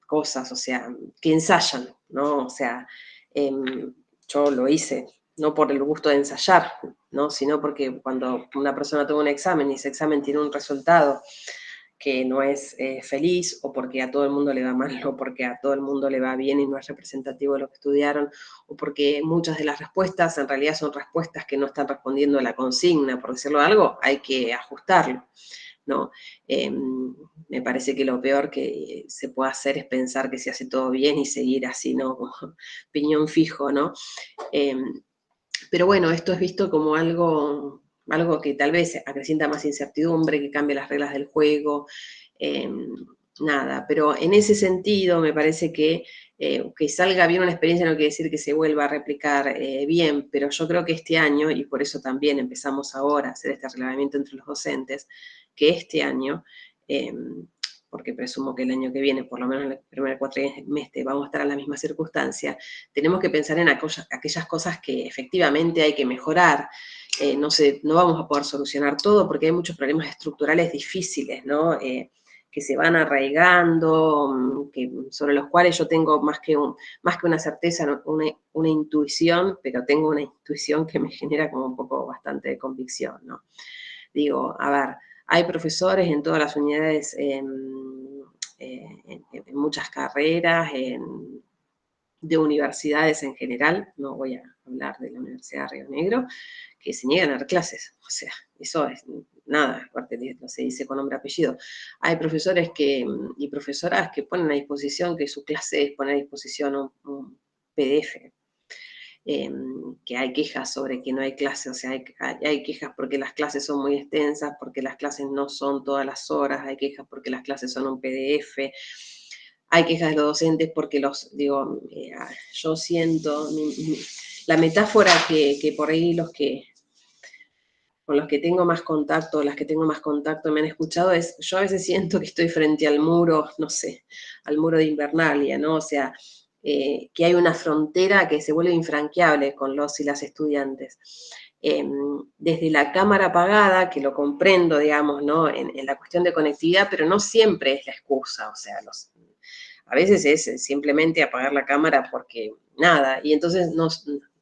cosas, o sea, que ensayan, ¿no? O sea, yo lo hice, no por el gusto de ensayar, ¿no? Sino porque cuando una persona toma un examen y ese examen tiene un resultado que no es feliz, o porque a todo el mundo le va mal, o porque a todo el mundo le va bien y no es representativo de lo que estudiaron, o porque muchas de las respuestas en realidad son respuestas que no están respondiendo a la consigna, por decirlo algo, hay que ajustarlo, ¿no? Me parece que lo peor que se puede hacer es pensar que se hace todo bien y seguir así, ¿no? Como piñón fijo, ¿no? Pero bueno, esto es visto como algo que tal vez acrecienta más incertidumbre, que cambia las reglas del juego, nada. Pero en ese sentido me parece que salga bien una experiencia no quiere decir que se vuelva a replicar bien, pero yo creo que este año, y por eso también empezamos ahora a hacer este relevamiento entre los docentes, que este año, porque presumo que el año que viene, por lo menos en el primer cuatrimestre, vamos a estar en la misma circunstancia, tenemos que pensar en aquellas cosas que efectivamente hay que mejorar. No vamos a poder solucionar todo porque hay muchos problemas estructurales difíciles, ¿no? Que se van arraigando, sobre los cuales yo tengo más que una certeza, ¿no? una intuición, pero tengo una intuición que me genera como un poco bastante de convicción, ¿no? Digo, a ver, hay profesores en todas las unidades, en muchas carreras, de universidades en general, no voy a hablar de la Universidad de Río Negro, que se niegan a dar clases. O sea, eso es nada, aparte no se dice con nombre y apellido. Hay profesores y profesoras que ponen a disposición, que su clase es poner a disposición un PDF. Que hay quejas sobre que no hay clases, o sea, hay quejas porque las clases son muy extensas, porque las clases no son todas las horas, hay quejas porque las clases son un PDF, hay quejas de los docentes porque yo siento, la metáfora que por ahí con los que tengo más contacto, las que tengo más contacto me han escuchado es, yo a veces siento que estoy frente al muro, no sé, al muro de Invernalia, ¿no? O sea, que hay una frontera que se vuelve infranqueable con los y las estudiantes. Desde la cámara apagada, que lo comprendo, digamos, ¿no? En la cuestión de conectividad, pero no siempre es la excusa, o sea, a veces es simplemente apagar la cámara porque nada, y entonces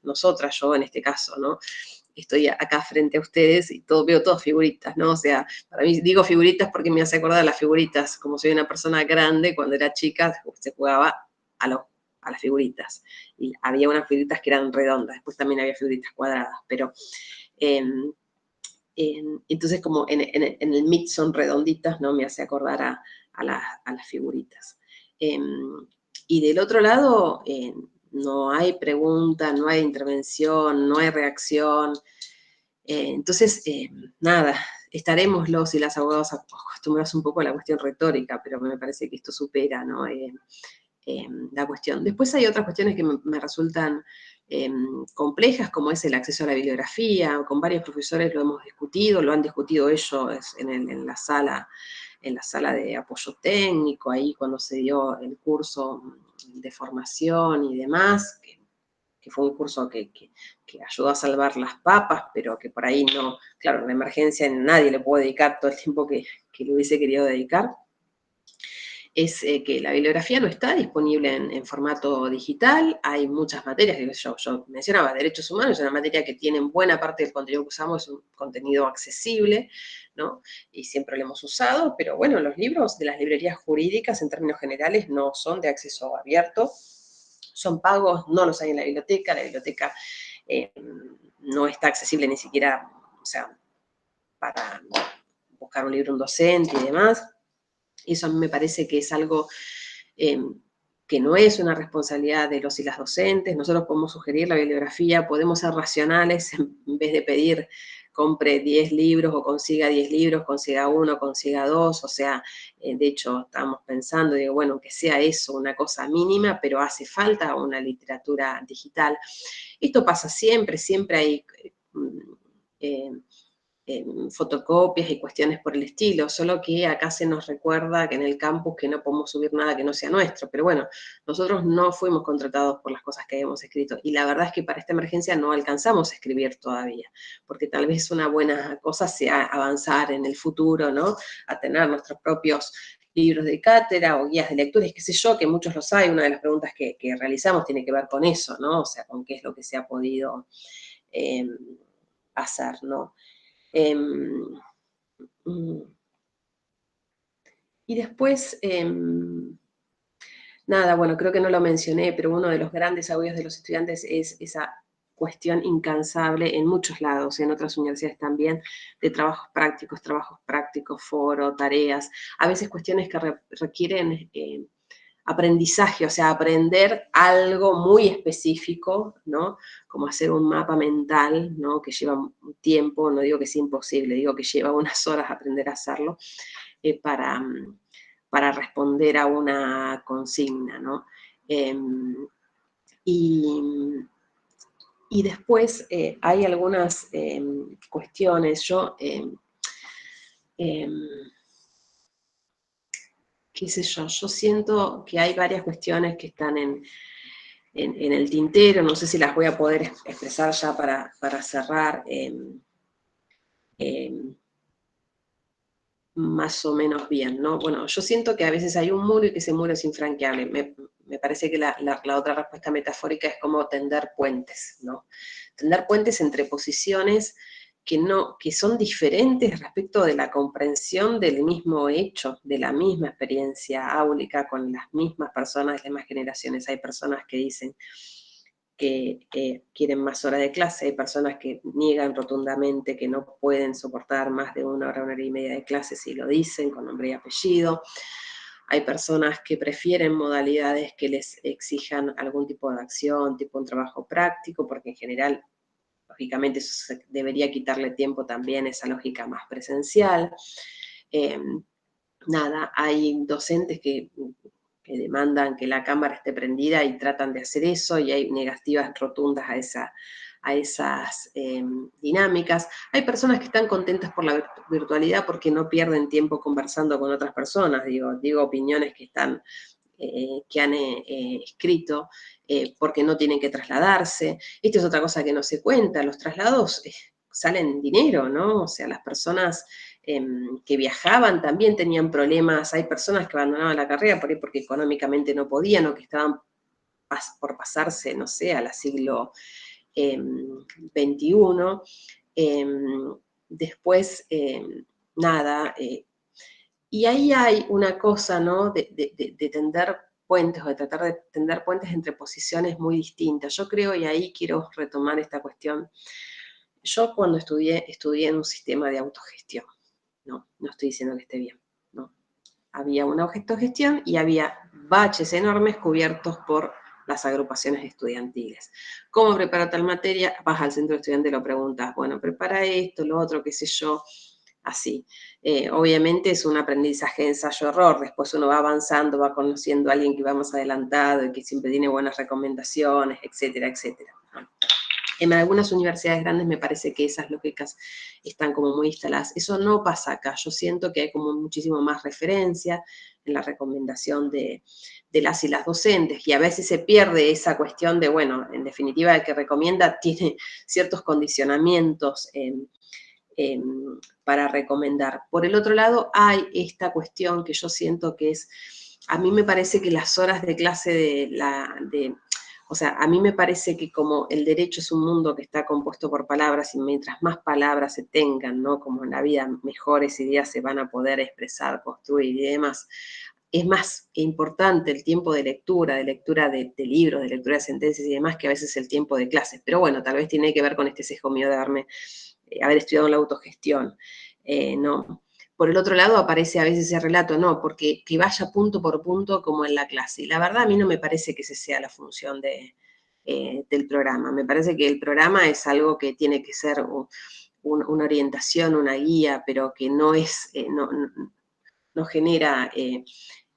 nosotras, yo en este caso, ¿no? Estoy acá frente a ustedes y veo todas figuritas, ¿no? O sea, para mí digo figuritas porque me hace acordar las figuritas, como soy una persona grande, cuando era chica se jugaba a las figuritas. Y había unas figuritas que eran redondas, después también había figuritas cuadradas, pero entonces como en el MIT son redonditas, ¿no? Me hace acordar a las figuritas. Y del otro lado, no hay pregunta, no hay intervención, no hay reacción. Entonces, nada, estaremos los y las abogados acostumbrados un poco a la cuestión retórica, pero me parece que esto supera, ¿no? La cuestión. Después hay otras cuestiones que me resultan complejas, como es el acceso a la bibliografía. Con varios profesores lo hemos discutido, lo han discutido ellos en la sala de apoyo técnico, ahí cuando se dio el curso de formación y demás, que fue un curso que ayudó a salvar las papas, pero que por ahí no, claro, en la emergencia nadie le puede dedicar todo el tiempo que le hubiese querido dedicar. Es que la bibliografía no está disponible en formato digital, hay muchas materias, que yo mencionaba, derechos humanos, es una materia que tiene buena parte del contenido que usamos, es un contenido accesible, ¿no? Y siempre lo hemos usado, pero bueno, los libros de las librerías jurídicas en términos generales no son de acceso abierto, son pagos, no los hay en la biblioteca no está accesible ni siquiera, o sea, para buscar un libro un docente y demás. Eso a mí me parece que es algo que no es una responsabilidad de los y las docentes. Nosotros podemos sugerir la bibliografía, podemos ser racionales en vez de pedir compre 10 libros o consiga 10 libros, consiga uno, consiga dos, o sea, de hecho estábamos pensando, digo, bueno, que sea eso, una cosa mínima, pero hace falta una literatura digital. Esto pasa siempre, siempre hay fotocopias y cuestiones por el estilo, solo que acá se nos recuerda que en el campus que no podemos subir nada que no sea nuestro, pero bueno, nosotros no fuimos contratados por las cosas que habíamos escrito, y la verdad es que para esta emergencia no alcanzamos a escribir todavía, porque tal vez una buena cosa sea avanzar en el futuro, ¿no? A tener nuestros propios libros de cátedra o guías de lectura, y qué sé yo, que muchos los hay. Una de las preguntas que realizamos tiene que ver con eso, ¿no? O sea, con qué es lo que se ha podido hacer, ¿no? Y después, nada, bueno, creo que no lo mencioné, pero uno de los grandes agudos de los estudiantes es esa cuestión incansable en muchos lados, en otras universidades también, de trabajos prácticos, foro, tareas, a veces cuestiones que requieren aprendizaje, o sea, aprender algo muy específico, ¿no? Como hacer un mapa mental, ¿no? Que lleva un tiempo, no digo que es imposible, digo que lleva unas horas aprender a hacerlo, para responder a una consigna, ¿no? Y después hay algunas cuestiones, qué sé yo siento que hay varias cuestiones que están en el tintero, no sé si las voy a poder expresar ya para cerrar, más o menos bien, ¿no? Bueno, yo siento que a veces hay un muro y que ese muro es infranqueable. Me parece que la otra respuesta metafórica es como tender puentes, ¿no? Tender puentes entre posiciones que son diferentes respecto de la comprensión del mismo hecho, de la misma experiencia áulica con las mismas personas de las mismas generaciones. Hay personas que dicen que quieren más horas de clase, hay personas que niegan rotundamente que no pueden soportar más de una hora y media de clase si lo dicen con nombre y apellido. Hay personas que prefieren modalidades que les exijan algún tipo de acción, tipo un trabajo práctico, porque en general, lógicamente, eso debería quitarle tiempo también, esa lógica más presencial. Nada, hay docentes que demandan que la cámara esté prendida y tratan de hacer eso, y hay negativas rotundas a esas dinámicas. Hay personas que están contentas por la virtualidad porque no pierden tiempo conversando con otras personas, digo opiniones que han escrito, porque no tienen que trasladarse. Esto es otra cosa que no se cuenta, los traslados salen dinero, ¿no? O sea, las personas que viajaban también tenían problemas. Hay personas que abandonaban la carrera por ahí porque económicamente no podían, o que estaban por pasarse, no sé, al siglo XXI. Después, nada, y ahí hay una cosa, ¿no? De tender puentes, o de tratar de tender puentes entre posiciones muy distintas. Yo creo, y ahí quiero retomar esta cuestión, yo cuando estudié en un sistema de autogestión. No estoy diciendo que esté bien, no. Había una autogestión y había baches enormes cubiertos por las agrupaciones estudiantiles. ¿Cómo preparo tal materia? Vas al centro estudiante y lo preguntas, bueno, prepara esto, lo otro, qué sé yo, así. Obviamente es un aprendizaje de ensayo-error, después uno va avanzando, va conociendo a alguien que va más adelantado y que siempre tiene buenas recomendaciones, etcétera, etcétera. En algunas universidades grandes me parece que esas lógicas están como muy instaladas. Eso no pasa acá. Yo siento que hay como muchísimo más referencia en la recomendación de las y las docentes, y a veces se pierde esa cuestión de, bueno, en definitiva, el que recomienda tiene ciertos condicionamientos para recomendar. Por el otro lado, hay esta cuestión que yo siento que es, a mí me parece que las horas de clase o sea, a mí me parece que como el derecho es un mundo que está compuesto por palabras, y mientras más palabras se tengan, ¿no? Como en la vida, mejores ideas se van a poder expresar, construir y demás. Es más importante el tiempo de lectura de libros, de lectura de sentencias y demás, que a veces el tiempo de clases. Pero bueno, tal vez tiene que ver con este sesgo mío de haber estudiado en la autogestión, ¿no? Por el otro lado aparece a veces ese relato, no, porque que vaya punto por punto como en la clase. Y la verdad a mí no me parece que esa sea la función del programa. Me parece que el programa es algo que tiene que ser una orientación, una guía, pero que no genera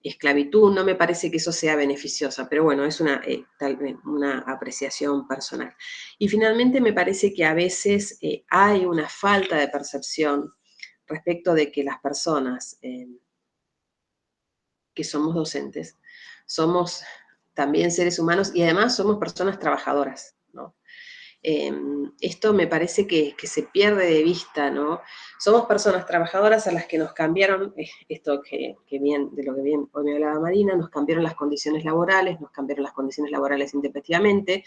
esclavitud, no me parece que eso sea beneficiosa, pero bueno, es tal vez una apreciación personal. Y finalmente me parece que a veces hay una falta de percepción respecto de que las personas que somos docentes, somos también seres humanos y además somos personas trabajadoras, ¿no? Esto me parece que se pierde de vista, ¿no? Somos personas trabajadoras a las que nos cambiaron, esto de lo que bien hoy me hablaba Marina, nos cambiaron las condiciones laborales intempestivamente,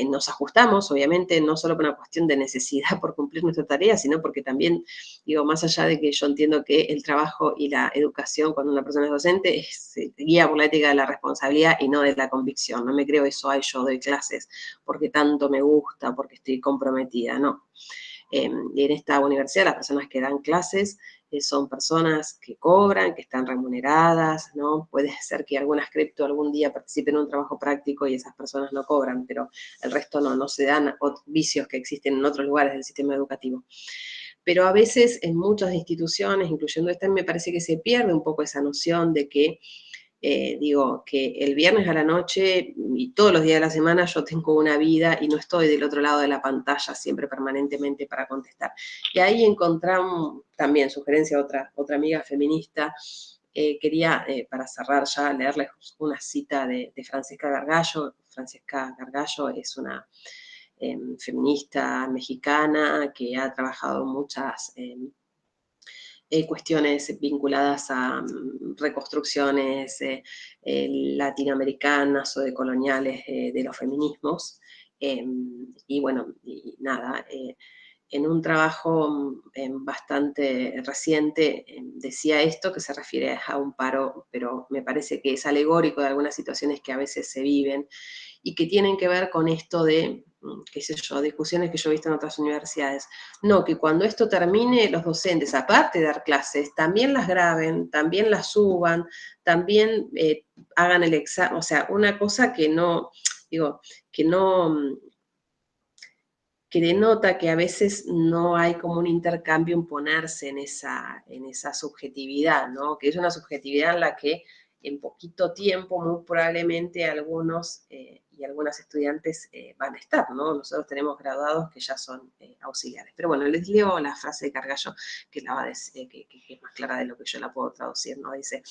nos ajustamos, obviamente, no solo por una cuestión de necesidad por cumplir nuestra tarea, sino porque también, digo, más allá de que yo entiendo que el trabajo y la educación cuando una persona es docente se guía por la ética de la responsabilidad y no de la convicción. No me creo eso, ay, yo doy clases porque tanto me gusta, porque estoy comprometida, no. En esta universidad las personas que dan clases son personas que cobran, que están remuneradas, ¿no? Puede ser que algunas cripto algún día participen en un trabajo práctico y esas personas no cobran, pero el resto no se dan vicios que existen en otros lugares del sistema educativo. Pero a veces en muchas instituciones, incluyendo esta, me parece que se pierde un poco esa noción de que que el viernes a la noche y todos los días de la semana yo tengo una vida y no estoy del otro lado de la pantalla siempre permanentemente para contestar. Y ahí encontramos también sugerencia otra amiga feminista. Quería, para cerrar ya, leerles una cita de Francesca Gargallo. Francesca Gargallo es una feminista mexicana que ha trabajado muchas cuestiones vinculadas a reconstrucciones latinoamericanas o decoloniales de los feminismos. Y bueno, y nada, en un trabajo bastante reciente decía esto, que se refiere a un paro, pero me parece que es alegórico de algunas situaciones que a veces se viven y que tienen que ver con esto de, qué sé yo, discusiones que yo he visto en otras universidades. No, que cuando esto termine, los docentes, aparte de dar clases, también las graben, también las suban, también hagan el examen, o sea, una cosa que no, digo, que denota que a veces no hay como un intercambio en ponerse en esa subjetividad, ¿no? Que es una subjetividad en la que en poquito tiempo muy probablemente algunos y algunas estudiantes van a estar, ¿no? Nosotros tenemos graduados que ya son auxiliares. Pero bueno, les leo la frase de Gargallo que es más clara de lo que yo la puedo traducir, ¿no? Dice: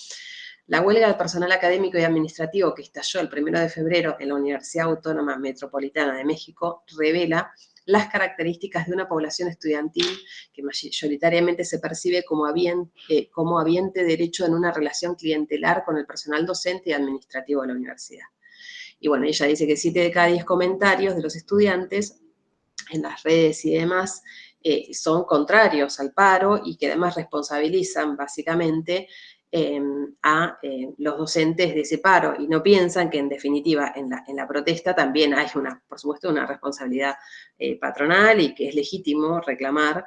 la huelga del personal académico y administrativo que estalló el 1 de febrero en la Universidad Autónoma Metropolitana de México revela las características de una población estudiantil que mayoritariamente se percibe como habiente derecho en una relación clientelar con el personal docente y administrativo de la universidad. Y bueno, ella dice que 7 de cada 10 comentarios de los estudiantes en las redes y demás son contrarios al paro y que además responsabilizan básicamente a los docentes de ese paro y no piensan que en definitiva en la protesta también hay por supuesto una responsabilidad patronal y que es legítimo reclamar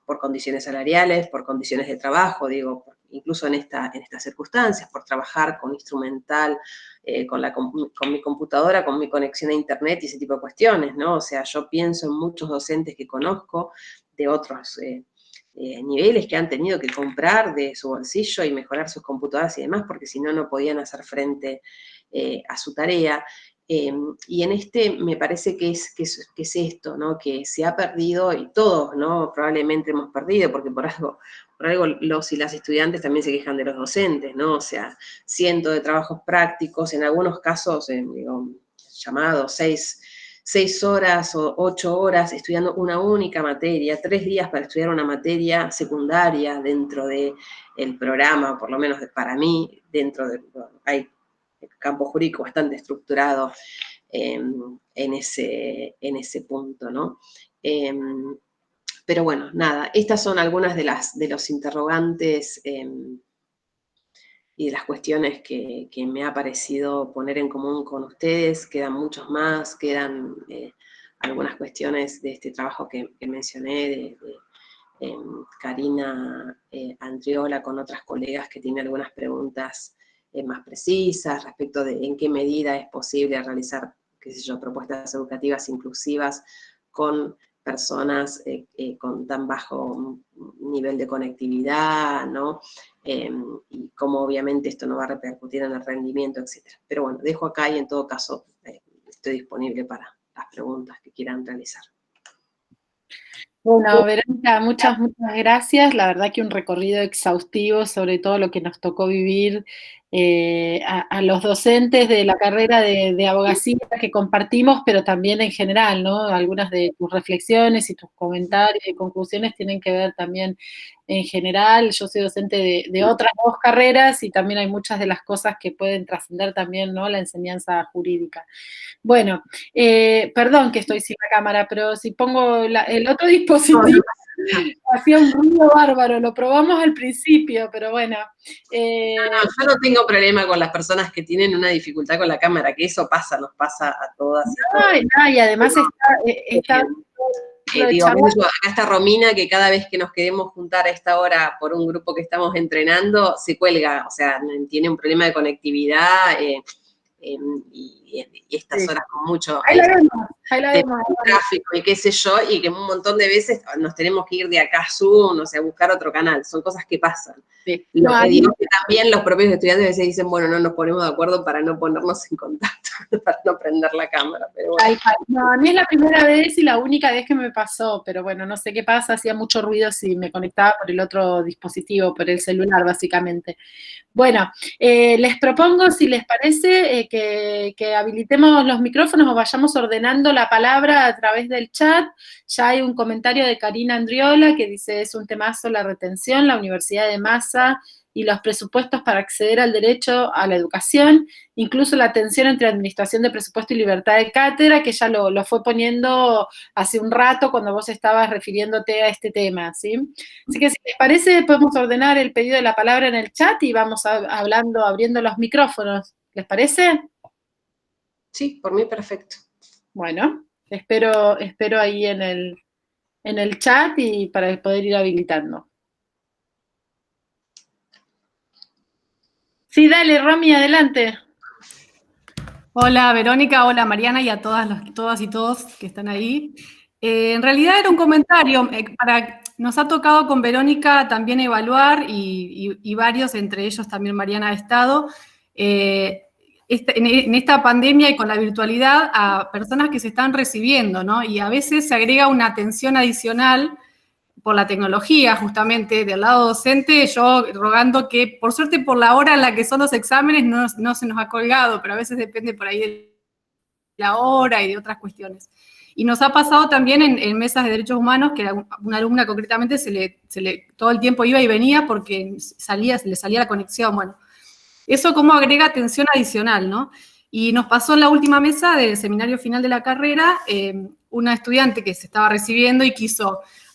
por condiciones salariales, por condiciones de trabajo, digo, incluso en estas circunstancias, por trabajar con instrumental, con mi computadora, con mi conexión a internet y ese tipo de cuestiones, ¿no? O sea, yo pienso en muchos docentes que conozco de otros niveles que han tenido que comprar de su bolsillo y mejorar sus computadoras y demás, porque si no, no podían hacer frente a su tarea. Y en me parece que es esto, ¿no? Que se ha perdido, y todos, ¿no? Probablemente hemos perdido, porque por algo los y las estudiantes también se quejan de los docentes, ¿no? O sea, cientos de trabajos prácticos, en algunos casos, llamados 6 horas o 8 horas estudiando una única materia, 3 días para estudiar una materia secundaria dentro del programa, por lo menos para mí, hay campo jurídico bastante estructurado en ese punto, ¿no? Pero bueno, nada, estas son algunas de los interrogantes y de las cuestiones que me ha parecido poner en común con ustedes. Quedan muchos más, quedan algunas cuestiones de este trabajo que mencioné, de Karina Andriola con otras colegas que tienen algunas preguntas más precisas respecto de en qué medida es posible realizar, qué sé yo, propuestas educativas inclusivas con personas con tan bajo nivel de conectividad, ¿no? Y cómo obviamente esto no va a repercutir en el rendimiento, etcétera. Pero bueno, dejo acá y en todo caso estoy disponible para las preguntas que quieran realizar. Bueno, Verónica, muchas gracias. La verdad que un recorrido exhaustivo sobre todo lo que nos tocó vivir a los docentes de la carrera de abogacía que compartimos, pero también en general, ¿no? Algunas de tus reflexiones y tus comentarios y conclusiones tienen que ver también en general. Yo soy docente de otras dos carreras y también hay muchas de las cosas que pueden trascender también, ¿no? La enseñanza jurídica. Bueno, perdón que estoy sin la cámara, pero si pongo el otro dispositivo, hacía un ruido bárbaro, lo probamos al principio, pero bueno. Yo no tengo problema con las personas que tienen una dificultad con la cámara, que eso pasa, nos pasa a todas. Y además está digo, acá está Romina, que cada vez que nos queremos juntar a esta hora por un grupo que estamos entrenando, se cuelga, o sea, tiene un problema de conectividad, y estas horas con mucho tráfico y qué sé yo, y que un montón de veces nos tenemos que ir de acá a Zoom, o sea, a buscar otro canal, son cosas que pasan. Sí. Lo que digo que también los propios estudiantes a veces dicen, bueno, no nos ponemos de acuerdo para no ponernos en contacto, para no prender la cámara, pero bueno. No, a mí es la primera vez y la única vez que me pasó, pero bueno, no sé qué pasa, hacía mucho ruido si me conectaba por el otro dispositivo, por el celular básicamente. Bueno, les propongo, si les parece, que habilitemos los micrófonos o vayamos ordenando la palabra a través del chat. Ya hay un comentario de Karina Andriola que dice, es un temazo la retención, la Universidad de Massa y los presupuestos para acceder al derecho a la educación, incluso la tensión entre administración de presupuesto y libertad de cátedra, que ya lo fue poniendo hace un rato cuando vos estabas refiriéndote a este tema, ¿sí? Así que si les parece, podemos ordenar el pedido de la palabra en el chat y vamos hablando, abriendo los micrófonos. ¿Les parece? Sí, por mí perfecto. Bueno, espero ahí en el chat y para poder ir habilitando. Sí, dale, Romy, adelante. Hola Verónica, hola Mariana y a todas y todos que están ahí. En realidad era un comentario, nos ha tocado con Verónica también evaluar y varios, entre ellos también Mariana ha estado, en esta pandemia y con la virtualidad a personas que se están recibiendo, ¿no? Y a veces se agrega una atención adicional por la tecnología, justamente, del lado docente, yo rogando que, por suerte, por la hora en la que son los exámenes, no se nos ha colgado, pero a veces depende por ahí de la hora y de otras cuestiones. Y nos ha pasado también en mesas de derechos humanos, que una alumna concretamente todo el tiempo iba y venía porque se le salía la conexión. Bueno, eso como agrega atención adicional, ¿no? Y nos pasó en la última mesa del seminario final de la carrera, una estudiante que se estaba recibiendo y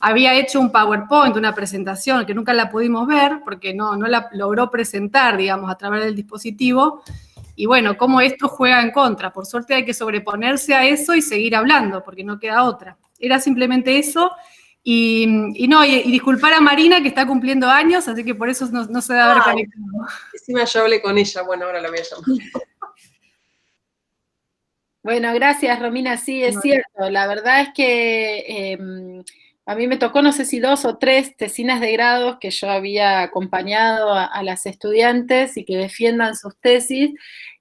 había hecho un PowerPoint, una presentación que nunca la pudimos ver porque no la logró presentar, digamos, a través del dispositivo. Y bueno, cómo esto juega en contra. Por suerte hay que sobreponerse a eso y seguir hablando, porque no queda otra. Era simplemente eso. Y disculpar a Marina, que está cumpliendo años, así que por eso no se debe haber conectado. Encima yo hablé con ella, bueno, ahora la voy a llamar. Bueno, gracias, Romina. Sí, es cierto. La verdad es que a mí me tocó, no sé si 2 o 3 tesinas de grado que yo había acompañado a las estudiantes y que defiendan sus tesis.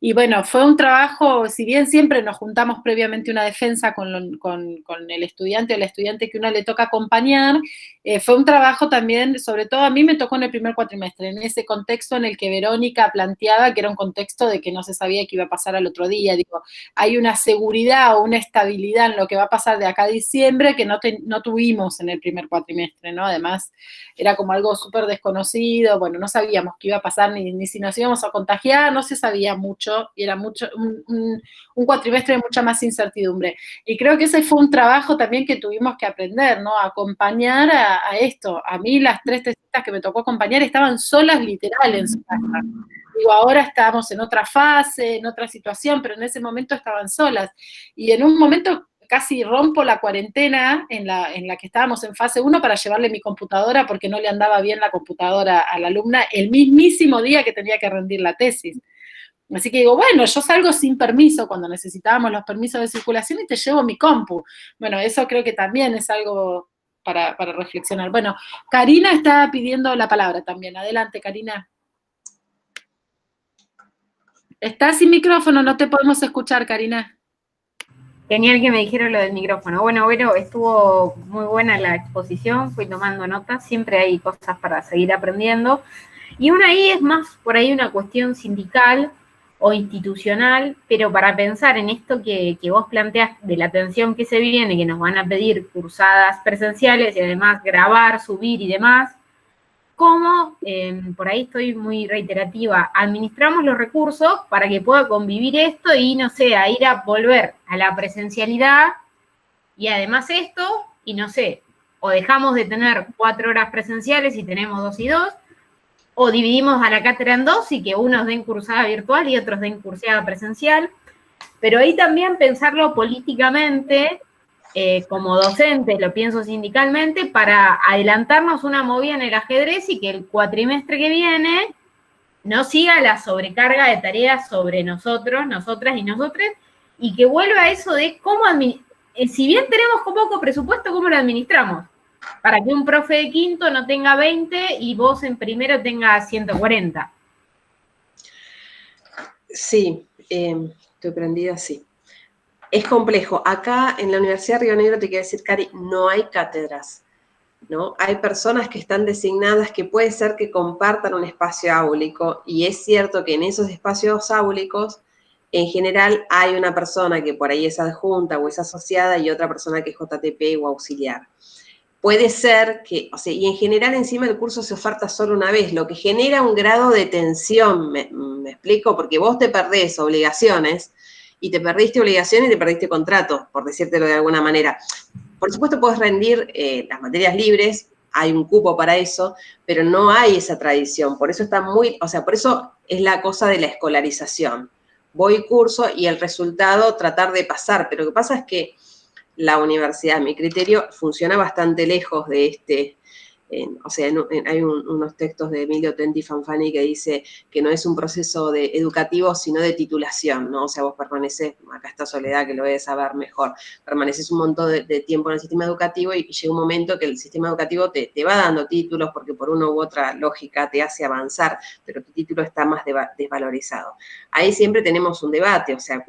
Y bueno, fue un trabajo, si bien siempre nos juntamos previamente una defensa con el estudiante o la estudiante que uno le toca acompañar, fue un trabajo también, sobre todo a mí me tocó en el primer cuatrimestre, en ese contexto en el que Verónica planteaba que era un contexto de que no se sabía qué iba a pasar al otro día. Digo, hay una seguridad o una estabilidad en lo que va a pasar de acá a diciembre que no tuvimos en el primer cuatrimestre, ¿no? Además, era como algo súper desconocido, bueno, no sabíamos qué iba a pasar ni si nos íbamos a contagiar, no se sabía mucho, y era un cuatrimestre de mucha más incertidumbre. Y creo que ese fue un trabajo también que tuvimos que aprender, ¿no? A acompañar a esto. A mí las 3 tesistas que me tocó acompañar estaban solas literal en su casa. Digo, ahora estamos en otra fase, en otra situación, pero en ese momento estaban solas. Y en un momento casi rompo la cuarentena en la que estábamos en fase 1 para llevarle mi computadora porque no le andaba bien la computadora a la alumna el mismísimo día que tenía que rendir la tesis. Así que digo, bueno, yo salgo sin permiso cuando necesitábamos los permisos de circulación y te llevo mi compu. Bueno, eso creo que también es algo para reflexionar. Bueno, Karina está pidiendo la palabra también. Adelante, Karina. Estás sin micrófono, no te podemos escuchar, Karina. Genial que me dijeron lo del micrófono. Bueno, estuvo muy buena la exposición, fui tomando notas, siempre hay cosas para seguir aprendiendo. Y una ahí es más por ahí una cuestión sindical o institucional, pero para pensar en esto que vos planteás de la atención que se viene, que nos van a pedir cursadas presenciales y además grabar, subir y demás, cómo, por ahí estoy muy reiterativa, administramos los recursos para que pueda convivir esto y, no sé, a ir a volver a la presencialidad y además esto, y no sé, o dejamos de tener 4 horas presenciales y tenemos 2 y 2, o dividimos a la cátedra en 2 y que unos den cursada virtual y otros den cursada presencial, pero ahí también pensarlo políticamente, como docente, lo pienso sindicalmente, para adelantarnos una movida en el ajedrez y que el cuatrimestre que viene no siga la sobrecarga de tareas sobre nosotros, nosotras y nosotres, y que vuelva a eso de cómo, si bien tenemos poco presupuesto, ¿cómo lo administramos? Para que un profe de quinto no tenga 20 y vos en primero tengas 140. Sí, estoy prendida, sí. Es complejo. Acá en la Universidad de Río Negro, te quiero decir, Cari, no hay cátedras, ¿no? Hay personas que están designadas que puede ser que compartan un espacio áulico, y es cierto que en esos espacios áulicos, en general, hay una persona que por ahí es adjunta o es asociada y otra persona que es JTP o auxiliar. Puede ser que, o sea, y en general encima el curso se oferta solo una vez, lo que genera un grado de tensión, ¿me explico? Porque vos te perdés obligaciones, y te perdiste obligaciones y te perdiste contratos, por decírtelo de alguna manera. Por supuesto podés rendir las materias libres, hay un cupo para eso, pero no hay esa tradición, por eso está muy, o sea, por eso es la cosa de la escolarización. Voy curso y el resultado tratar de pasar, pero lo que pasa es que la universidad, a mi criterio, funciona bastante lejos de este, o sea, hay unos textos de Emilio Tenti Fanfani que dice que no es un proceso educativo, sino de titulación, ¿no? O sea, vos permaneces, acá está Soledad, que lo debe saber mejor, permaneces un montón de tiempo en el sistema educativo y llega un momento que el sistema educativo te va dando títulos porque por una u otra lógica te hace avanzar, pero tu título está más desvalorizado. Ahí siempre tenemos un debate, o sea,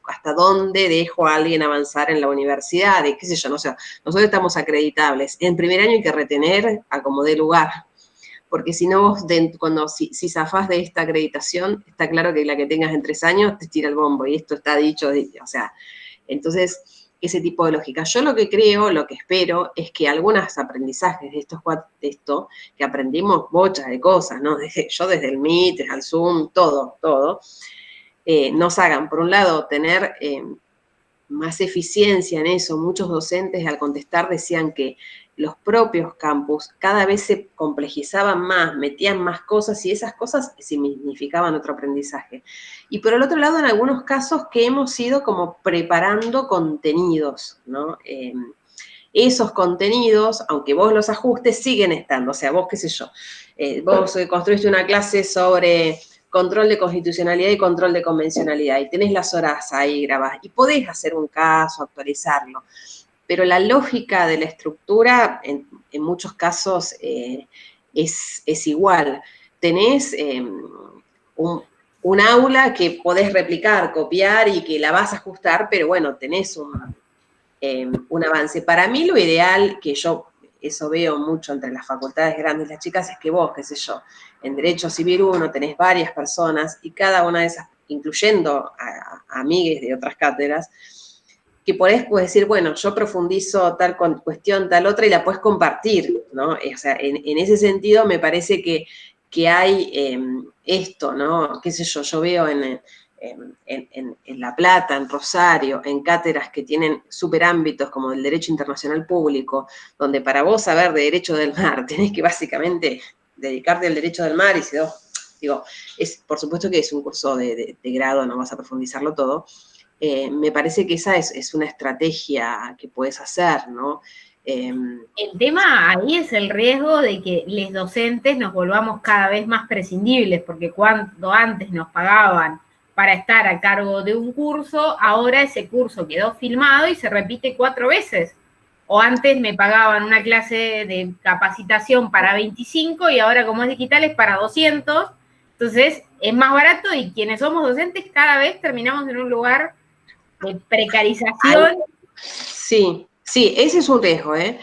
hasta dónde dejo a alguien avanzar en la universidad, qué sé yo, no sé, nosotros estamos acreditables. En primer año hay que retener a como dé lugar, porque si no vos, si zafás de esta acreditación, está claro que la que tengas en 3 años te tira el bombo, y esto está dicho, o sea, entonces, ese tipo de lógica. Yo lo que creo, lo que espero, es que algunos aprendizajes de esto, que aprendimos bochas de cosas, ¿no? Yo desde el Meet, al Zoom, todo, nos hagan, por un lado, tener más eficiencia en eso. Muchos docentes al contestar decían que los propios campus cada vez se complejizaban más, metían más cosas y esas cosas significaban otro aprendizaje. Y por el otro lado, en algunos casos que hemos ido como preparando contenidos, ¿no? Esos contenidos, aunque vos los ajustes, siguen estando. O sea, vos, qué sé yo, vos construiste una clase sobre control de constitucionalidad y control de convencionalidad, y tenés las horas ahí grabadas, y podés hacer un caso, actualizarlo, pero la lógica de la estructura, en muchos casos, es igual. Tenés un aula que podés replicar, copiar, y que la vas a ajustar, pero bueno, tenés un avance. Para mí lo ideal, que yo eso veo mucho entre las facultades grandes y las chicas, es que vos, qué sé yo, en Derecho Civil 1 tenés varias personas y cada una de esas, incluyendo a amigues de otras cátedras, que por ahí puedes decir, bueno, yo profundizo tal cuestión, tal otra, y la puedes compartir, ¿no? O sea, en ese sentido me parece que hay esto, ¿no? Qué sé yo veo en La Plata, en Rosario, en cátedras que tienen superámbitos como el Derecho Internacional Público, donde para vos saber de Derecho del Mar tenés que básicamente dedicarte al Derecho del Mar, y si no, digo, por supuesto que es un curso de grado, no vas a profundizarlo todo. Me parece que esa es una estrategia que puedes hacer, ¿no? El tema ahí es el riesgo de que los docentes nos volvamos cada vez más prescindibles, porque cuando antes nos pagaban para estar a cargo de un curso, ahora ese curso quedó filmado y se repite 4 veces. O antes me pagaban una clase de capacitación para 25 y ahora como es digital es para 200. Entonces es más barato y quienes somos docentes cada vez terminamos en un lugar de precarización. Sí, ese es un riesgo, ¿eh?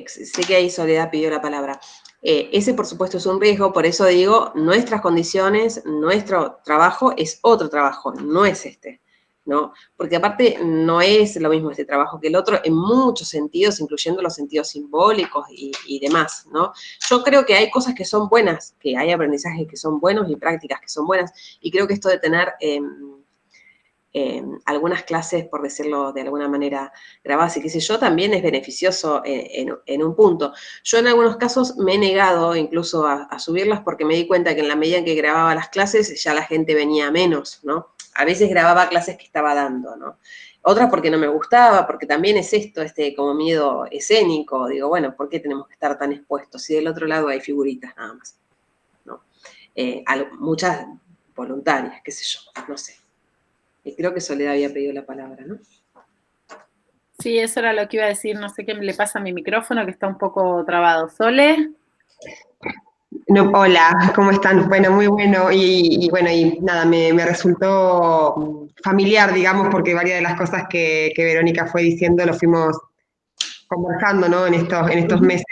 Sé que ahí Soledad pidió la palabra. Ese, por supuesto, es un riesgo, por eso digo, nuestras condiciones, nuestro trabajo es otro trabajo, no es este, ¿no? Porque aparte no es lo mismo este trabajo que el otro en muchos sentidos, incluyendo los sentidos simbólicos y demás, ¿no? Yo creo que hay cosas que son buenas, que hay aprendizajes que son buenos y prácticas que son buenas, y creo que esto de tener algunas clases, por decirlo de alguna manera, grabadas y qué sé yo, también es beneficioso en un punto. Yo en algunos casos me he negado incluso a subirlas porque me di cuenta que en la medida en que grababa las clases ya la gente venía menos, ¿no? A veces grababa clases que estaba dando, ¿no? Otras porque no me gustaba, porque también es esto, como miedo escénico. Digo, bueno, ¿por qué tenemos que estar tan expuestos? Si del otro lado hay figuritas nada más, ¿no? Muchas voluntarias, qué sé yo, no sé. Y creo que Soledad había pedido la palabra, ¿no? Sí, eso era lo que iba a decir. No sé qué le pasa a mi micrófono, que está un poco trabado. ¿Sole? No, hola, ¿cómo están? Bueno, muy bueno. Y bueno, y nada, me resultó familiar, digamos, porque varias de las cosas que Verónica fue diciendo lo fuimos conversando, ¿no? En estos meses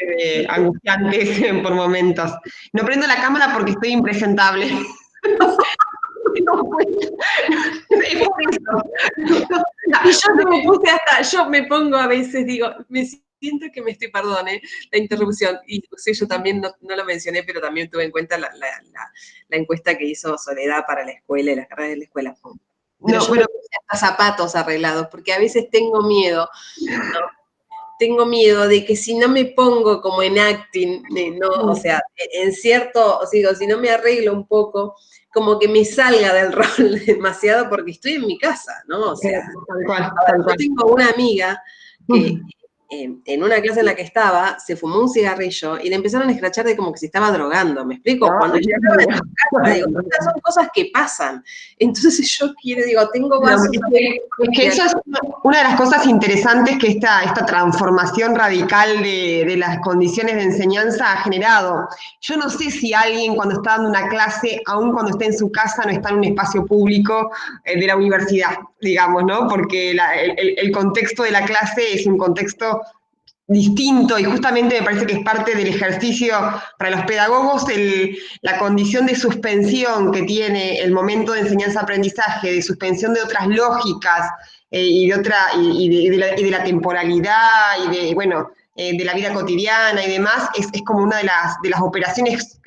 angustiantes por momentos. No prendo la cámara porque estoy impresentable. No puedo. Es por eso. Yo me pongo a veces, digo, me siento que me estoy, perdone la interrupción, y yo también no lo mencioné, pero también tuve en cuenta la encuesta que hizo Soledad para la escuela y las carreras de la escuela. Pero No, yo bueno, me puse hasta zapatos arreglados, porque a veces tengo miedo, ¿no? Tengo miedo de que si no me pongo como en acting, ¿no? O sea, en cierto, digo, si no me arreglo un poco, como que me salga del rol demasiado porque estoy en mi casa, ¿no? O sea, tal cual, yo tengo una amiga que en una clase en la que estaba, se fumó un cigarrillo y le empezaron a escrachar de como que se estaba drogando, ¿me explico? Cuando yo estaba en mi casa, digo, estas son cosas que pasan. Entonces yo digo, tengo vasos. Es que eso es una de las cosas interesantes que esta transformación radical de las condiciones de enseñanza ha generado. Yo no sé si alguien cuando está dando una clase, aun cuando está en su casa, no está en un espacio público de la universidad, digamos, ¿no? Porque el contexto de la clase es un contexto distinto y justamente me parece que es parte del ejercicio para los pedagogos la condición de suspensión que tiene el momento de enseñanza-aprendizaje, de suspensión de otras lógicas y de la temporalidad y de la vida cotidiana y demás, es como una de las operaciones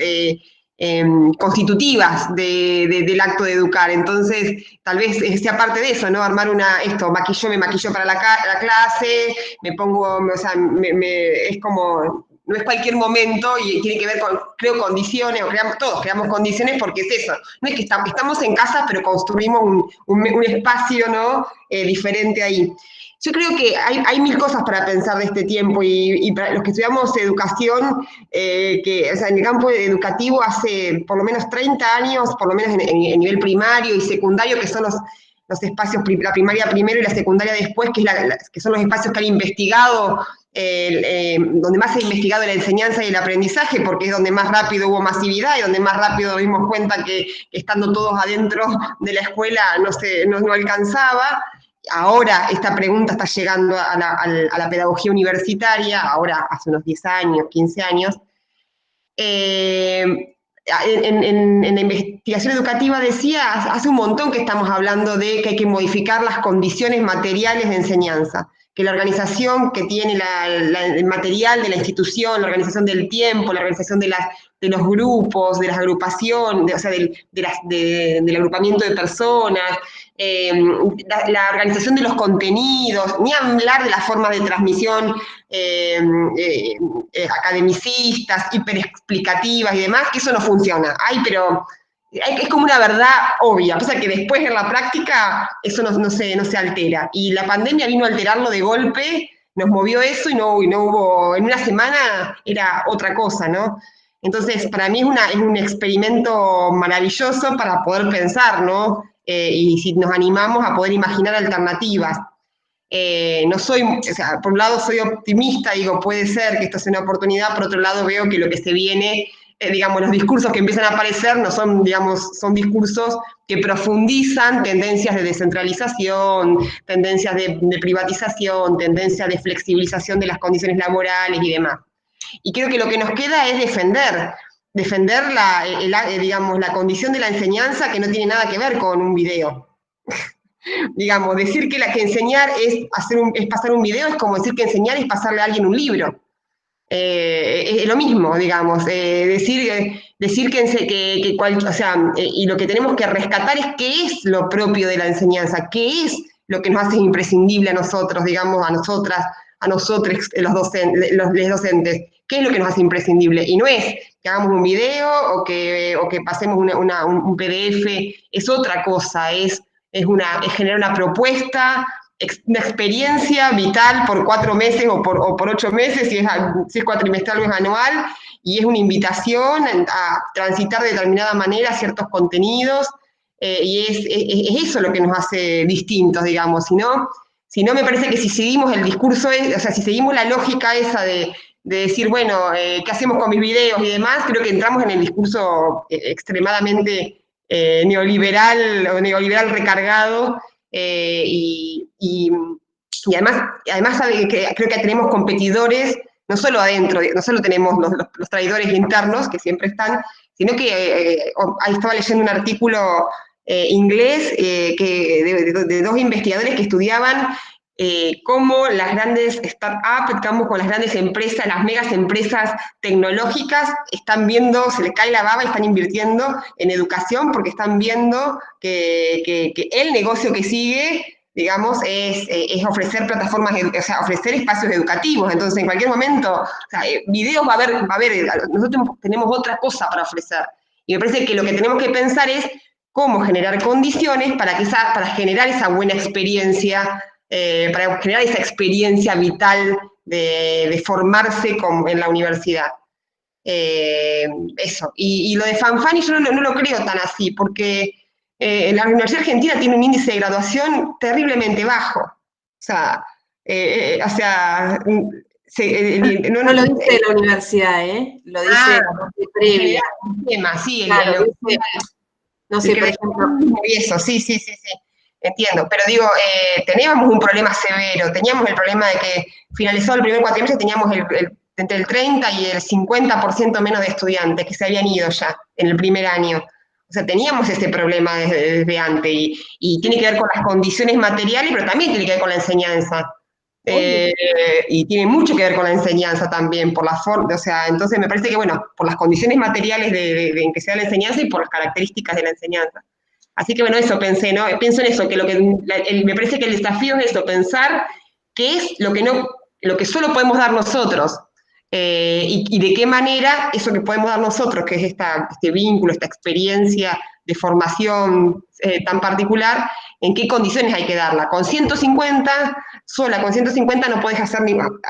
constitutivas del acto de educar. Entonces, tal vez sea parte de eso, ¿no? Armar me maquillo para la clase, me pongo, o sea, es como, no es cualquier momento y tiene que ver con, creo, condiciones, todos creamos condiciones porque es eso. No es que estamos en casa, pero construimos un espacio, ¿no? Diferente ahí. Yo creo que hay mil cosas para pensar de este tiempo y para los que estudiamos educación, o sea, en el campo educativo hace por lo menos 30 años, por lo menos en nivel primario y secundario, que son los espacios, la primaria primero y la secundaria después, que son los espacios que han investigado, donde más se ha investigado la enseñanza y el aprendizaje, porque es donde más rápido hubo masividad y donde más rápido nos dimos cuenta que estando todos adentro de la escuela no alcanzaba. Ahora esta pregunta está llegando a la pedagogía universitaria, ahora hace unos 10 años, 15 años. En la investigación educativa decía, hace un montón que estamos hablando de que hay que modificar las condiciones materiales de enseñanza, que la organización que tiene el material de la institución, la organización del tiempo, la organización de los grupos, de las agrupaciones, o sea, del agrupamiento de personas, la organización de los contenidos, ni hablar de las formas de transmisión academicistas, hiperexplicativas y demás, que eso no funciona. Pero es como una verdad obvia, o sea que después en la práctica eso no se altera. Y la pandemia vino a alterarlo de golpe, nos movió eso y no hubo, en una semana era otra cosa, ¿no? Entonces, para mí es un experimento maravilloso para poder pensar, ¿no? Y si nos animamos a poder imaginar alternativas. No soy, o sea, por un lado soy optimista, digo, puede ser que esto sea una oportunidad, por otro lado veo que lo que se viene, digamos, los discursos que empiezan a aparecer no son, digamos, son discursos que profundizan tendencias de descentralización, tendencias de privatización, tendencias de flexibilización de las condiciones laborales y demás. Y creo que lo que nos queda es defender digamos, la condición de la enseñanza que no tiene nada que ver con un video. Digamos, decir que enseñar es pasar un video es como decir que enseñar es pasarle a alguien un libro. Es lo mismo, digamos, decir que o sea, y lo que tenemos que rescatar es qué es lo propio de la enseñanza, qué es lo que nos hace imprescindible a nosotros, digamos, a nosotras, a nosotros los docentes, qué es lo que nos hace imprescindible, y no es que hagamos un video o que pasemos un PDF, es otra cosa, es generar una propuesta, una experiencia vital por 4 meses o por 8 meses, si es cuatrimestral o es anual, y es una invitación a transitar de determinada manera ciertos contenidos, y es eso lo que nos hace distintos, digamos. Si no, me parece que si seguimos el discurso, o sea, si seguimos la lógica esa de decir, bueno, ¿qué hacemos con mis videos y demás? Creo que entramos en el discurso extremadamente neoliberal recargado, y además creo que tenemos competidores, no solo adentro, no solo tenemos los traidores internos, que siempre están, sino que ahí estaba leyendo un artículo inglés de 2 investigadores que estudiaban cómo las grandes startups, con las grandes empresas, las megas empresas tecnológicas están viendo, se les cae la baba y están invirtiendo en educación porque están viendo que el negocio que sigue, digamos, es ofrecer plataformas, o sea, ofrecer espacios educativos. Entonces, en cualquier momento, o sea, videos va a haber, nosotros tenemos otra cosa para ofrecer. Y me parece que lo que tenemos que pensar es cómo generar condiciones para generar esa buena experiencia, para generar esa experiencia vital de formarse en la universidad. Eso. Y lo de Fanfani yo no lo creo tan así, porque la Universidad Argentina tiene un índice de graduación terriblemente bajo. O sea, no lo dice la universidad, lo dice la previa. Sí, claro, no sé, por ejemplo. Eso, sí. Entiendo, pero digo, teníamos un problema severo, teníamos el problema de que finalizado el primer cuatrimestre teníamos entre el 30 y el 50% menos de estudiantes que se habían ido ya en el primer año. O sea, teníamos ese problema desde antes, y tiene que ver con las condiciones materiales, pero también tiene que ver con la enseñanza. Y tiene mucho que ver con la enseñanza también, por la forma, o sea, entonces me parece que, bueno, por las condiciones materiales en que se da la enseñanza y por las características de la enseñanza. Así que, bueno, eso pensé, ¿no? Pienso en eso, que me parece que el desafío es eso, pensar qué es lo que solo podemos dar nosotros, y de qué manera eso que podemos dar nosotros, que es este vínculo, esta experiencia de formación tan particular, en qué condiciones hay que darla. Con 150 no podés hacer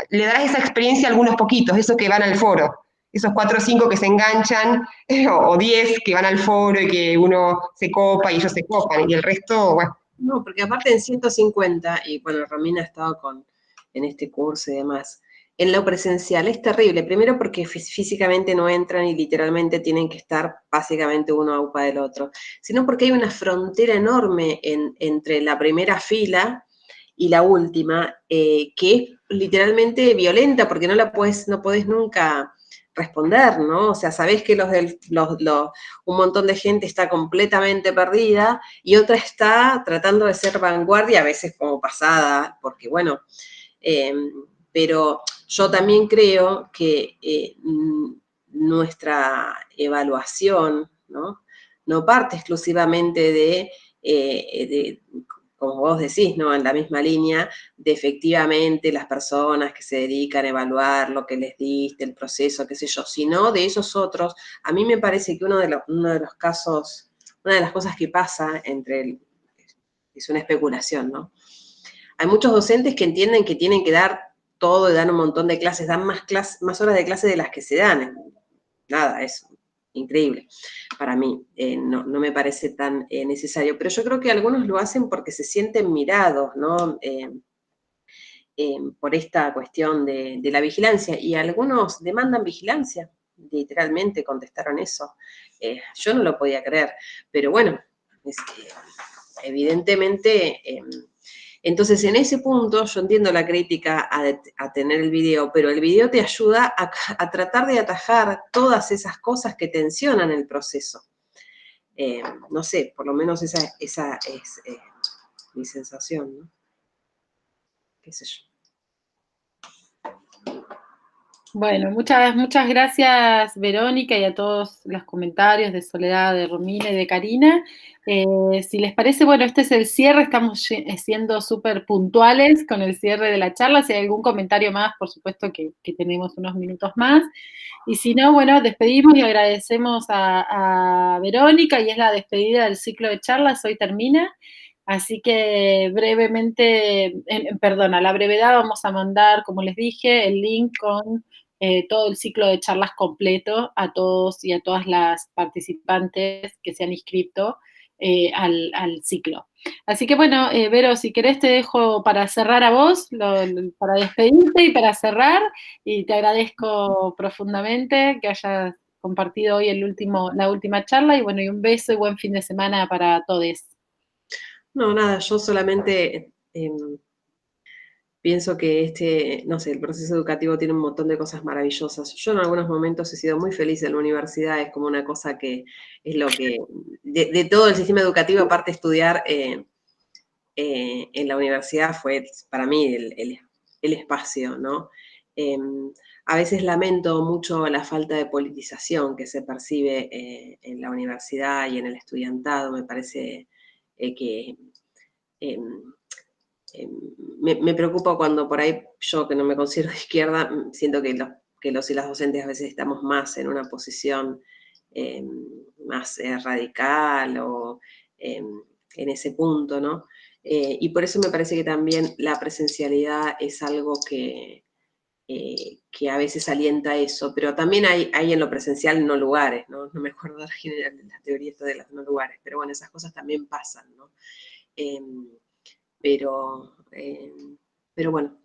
le darás esa experiencia a algunos poquitos, esos que van al foro, esos 4 o 5 que se enganchan, o 10 que van al foro y que uno se copa y ellos se copan, y el resto, bueno. No, porque aparte en 150, y bueno, Romina ha estado en este curso y demás, en lo presencial es terrible, primero porque físicamente no entran y literalmente tienen que estar básicamente uno a UPA del otro, sino porque hay una frontera enorme entre la primera fila y la última, que es literalmente violenta, porque no podés nunca responder, ¿no? O sea, sabés que un montón de gente está completamente perdida y otra está tratando de ser vanguardia, a veces como pasada, porque bueno, pero yo también creo que nuestra evaluación, no parte exclusivamente de, como vos decís, ¿no? En la misma línea, de efectivamente las personas que se dedican a evaluar lo que les diste, el proceso, qué sé yo, sino de esos otros. A mí me parece que uno de los casos, una de las cosas que pasa es una especulación, ¿no? Hay muchos docentes que entienden que tienen que dar todo y dan un montón de clases, dan más horas de clase de las que se dan. Nada, es increíble para mí, no me parece tan necesario, pero yo creo que algunos lo hacen porque se sienten mirados, ¿no? Por esta cuestión de la vigilancia, y algunos demandan vigilancia, literalmente contestaron eso. Yo no lo podía creer, pero bueno, evidentemente, entonces en ese punto yo entiendo la crítica a tener el video, pero el video te ayuda a tratar de atajar todas esas cosas que tensionan el proceso. No sé, por lo menos esa es mi sensación, ¿no? Qué sé yo. Bueno, muchas gracias, Verónica, y a todos los comentarios de Soledad, de Romina y de Karina. Si les parece, bueno, este es el cierre, estamos siendo súper puntuales con el cierre de la charla. Si hay algún comentario más, por supuesto que tenemos unos minutos más. Y si no, bueno, despedimos y agradecemos a Verónica, y es la despedida del ciclo de charlas, hoy termina. Así que brevemente, a la brevedad vamos a mandar, como les dije, el link con todo el ciclo de charlas completo a todos y a todas las participantes que se han inscrito al ciclo. Así que bueno, Vero, si querés te dejo para cerrar a vos, para despedirte y para cerrar, y te agradezco profundamente que hayas compartido hoy la última charla, y bueno, y un beso y buen fin de semana para todos. No, nada, yo solamente pienso que no sé, el proceso educativo tiene un montón de cosas maravillosas. Yo en algunos momentos he sido muy feliz en la universidad, es como una cosa que es lo que, de todo el sistema educativo, aparte de estudiar en la universidad, fue para mí el espacio, ¿no? A veces lamento mucho la falta de politización que se percibe en la universidad y en el estudiantado. Me parece que me preocupa cuando por ahí yo, que no me considero de izquierda, siento que los y las docentes a veces estamos más en una posición más radical o en ese punto, ¿no? Y por eso me parece que también la presencialidad es algo que a veces alienta eso, pero también hay en lo presencial no lugares, ¿no? No me acuerdo de la teoría esta de los no lugares, pero bueno, esas cosas también pasan, ¿no? Pero bueno,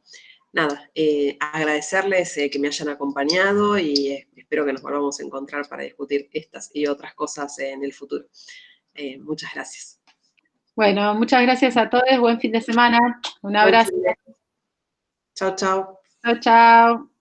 nada, agradecerles que me hayan acompañado, y espero que nos volvamos a encontrar para discutir estas y otras cosas en el futuro. Muchas gracias. Bueno, muchas gracias a todos, buen fin de semana, un abrazo. Chao, chao. Chao, chao.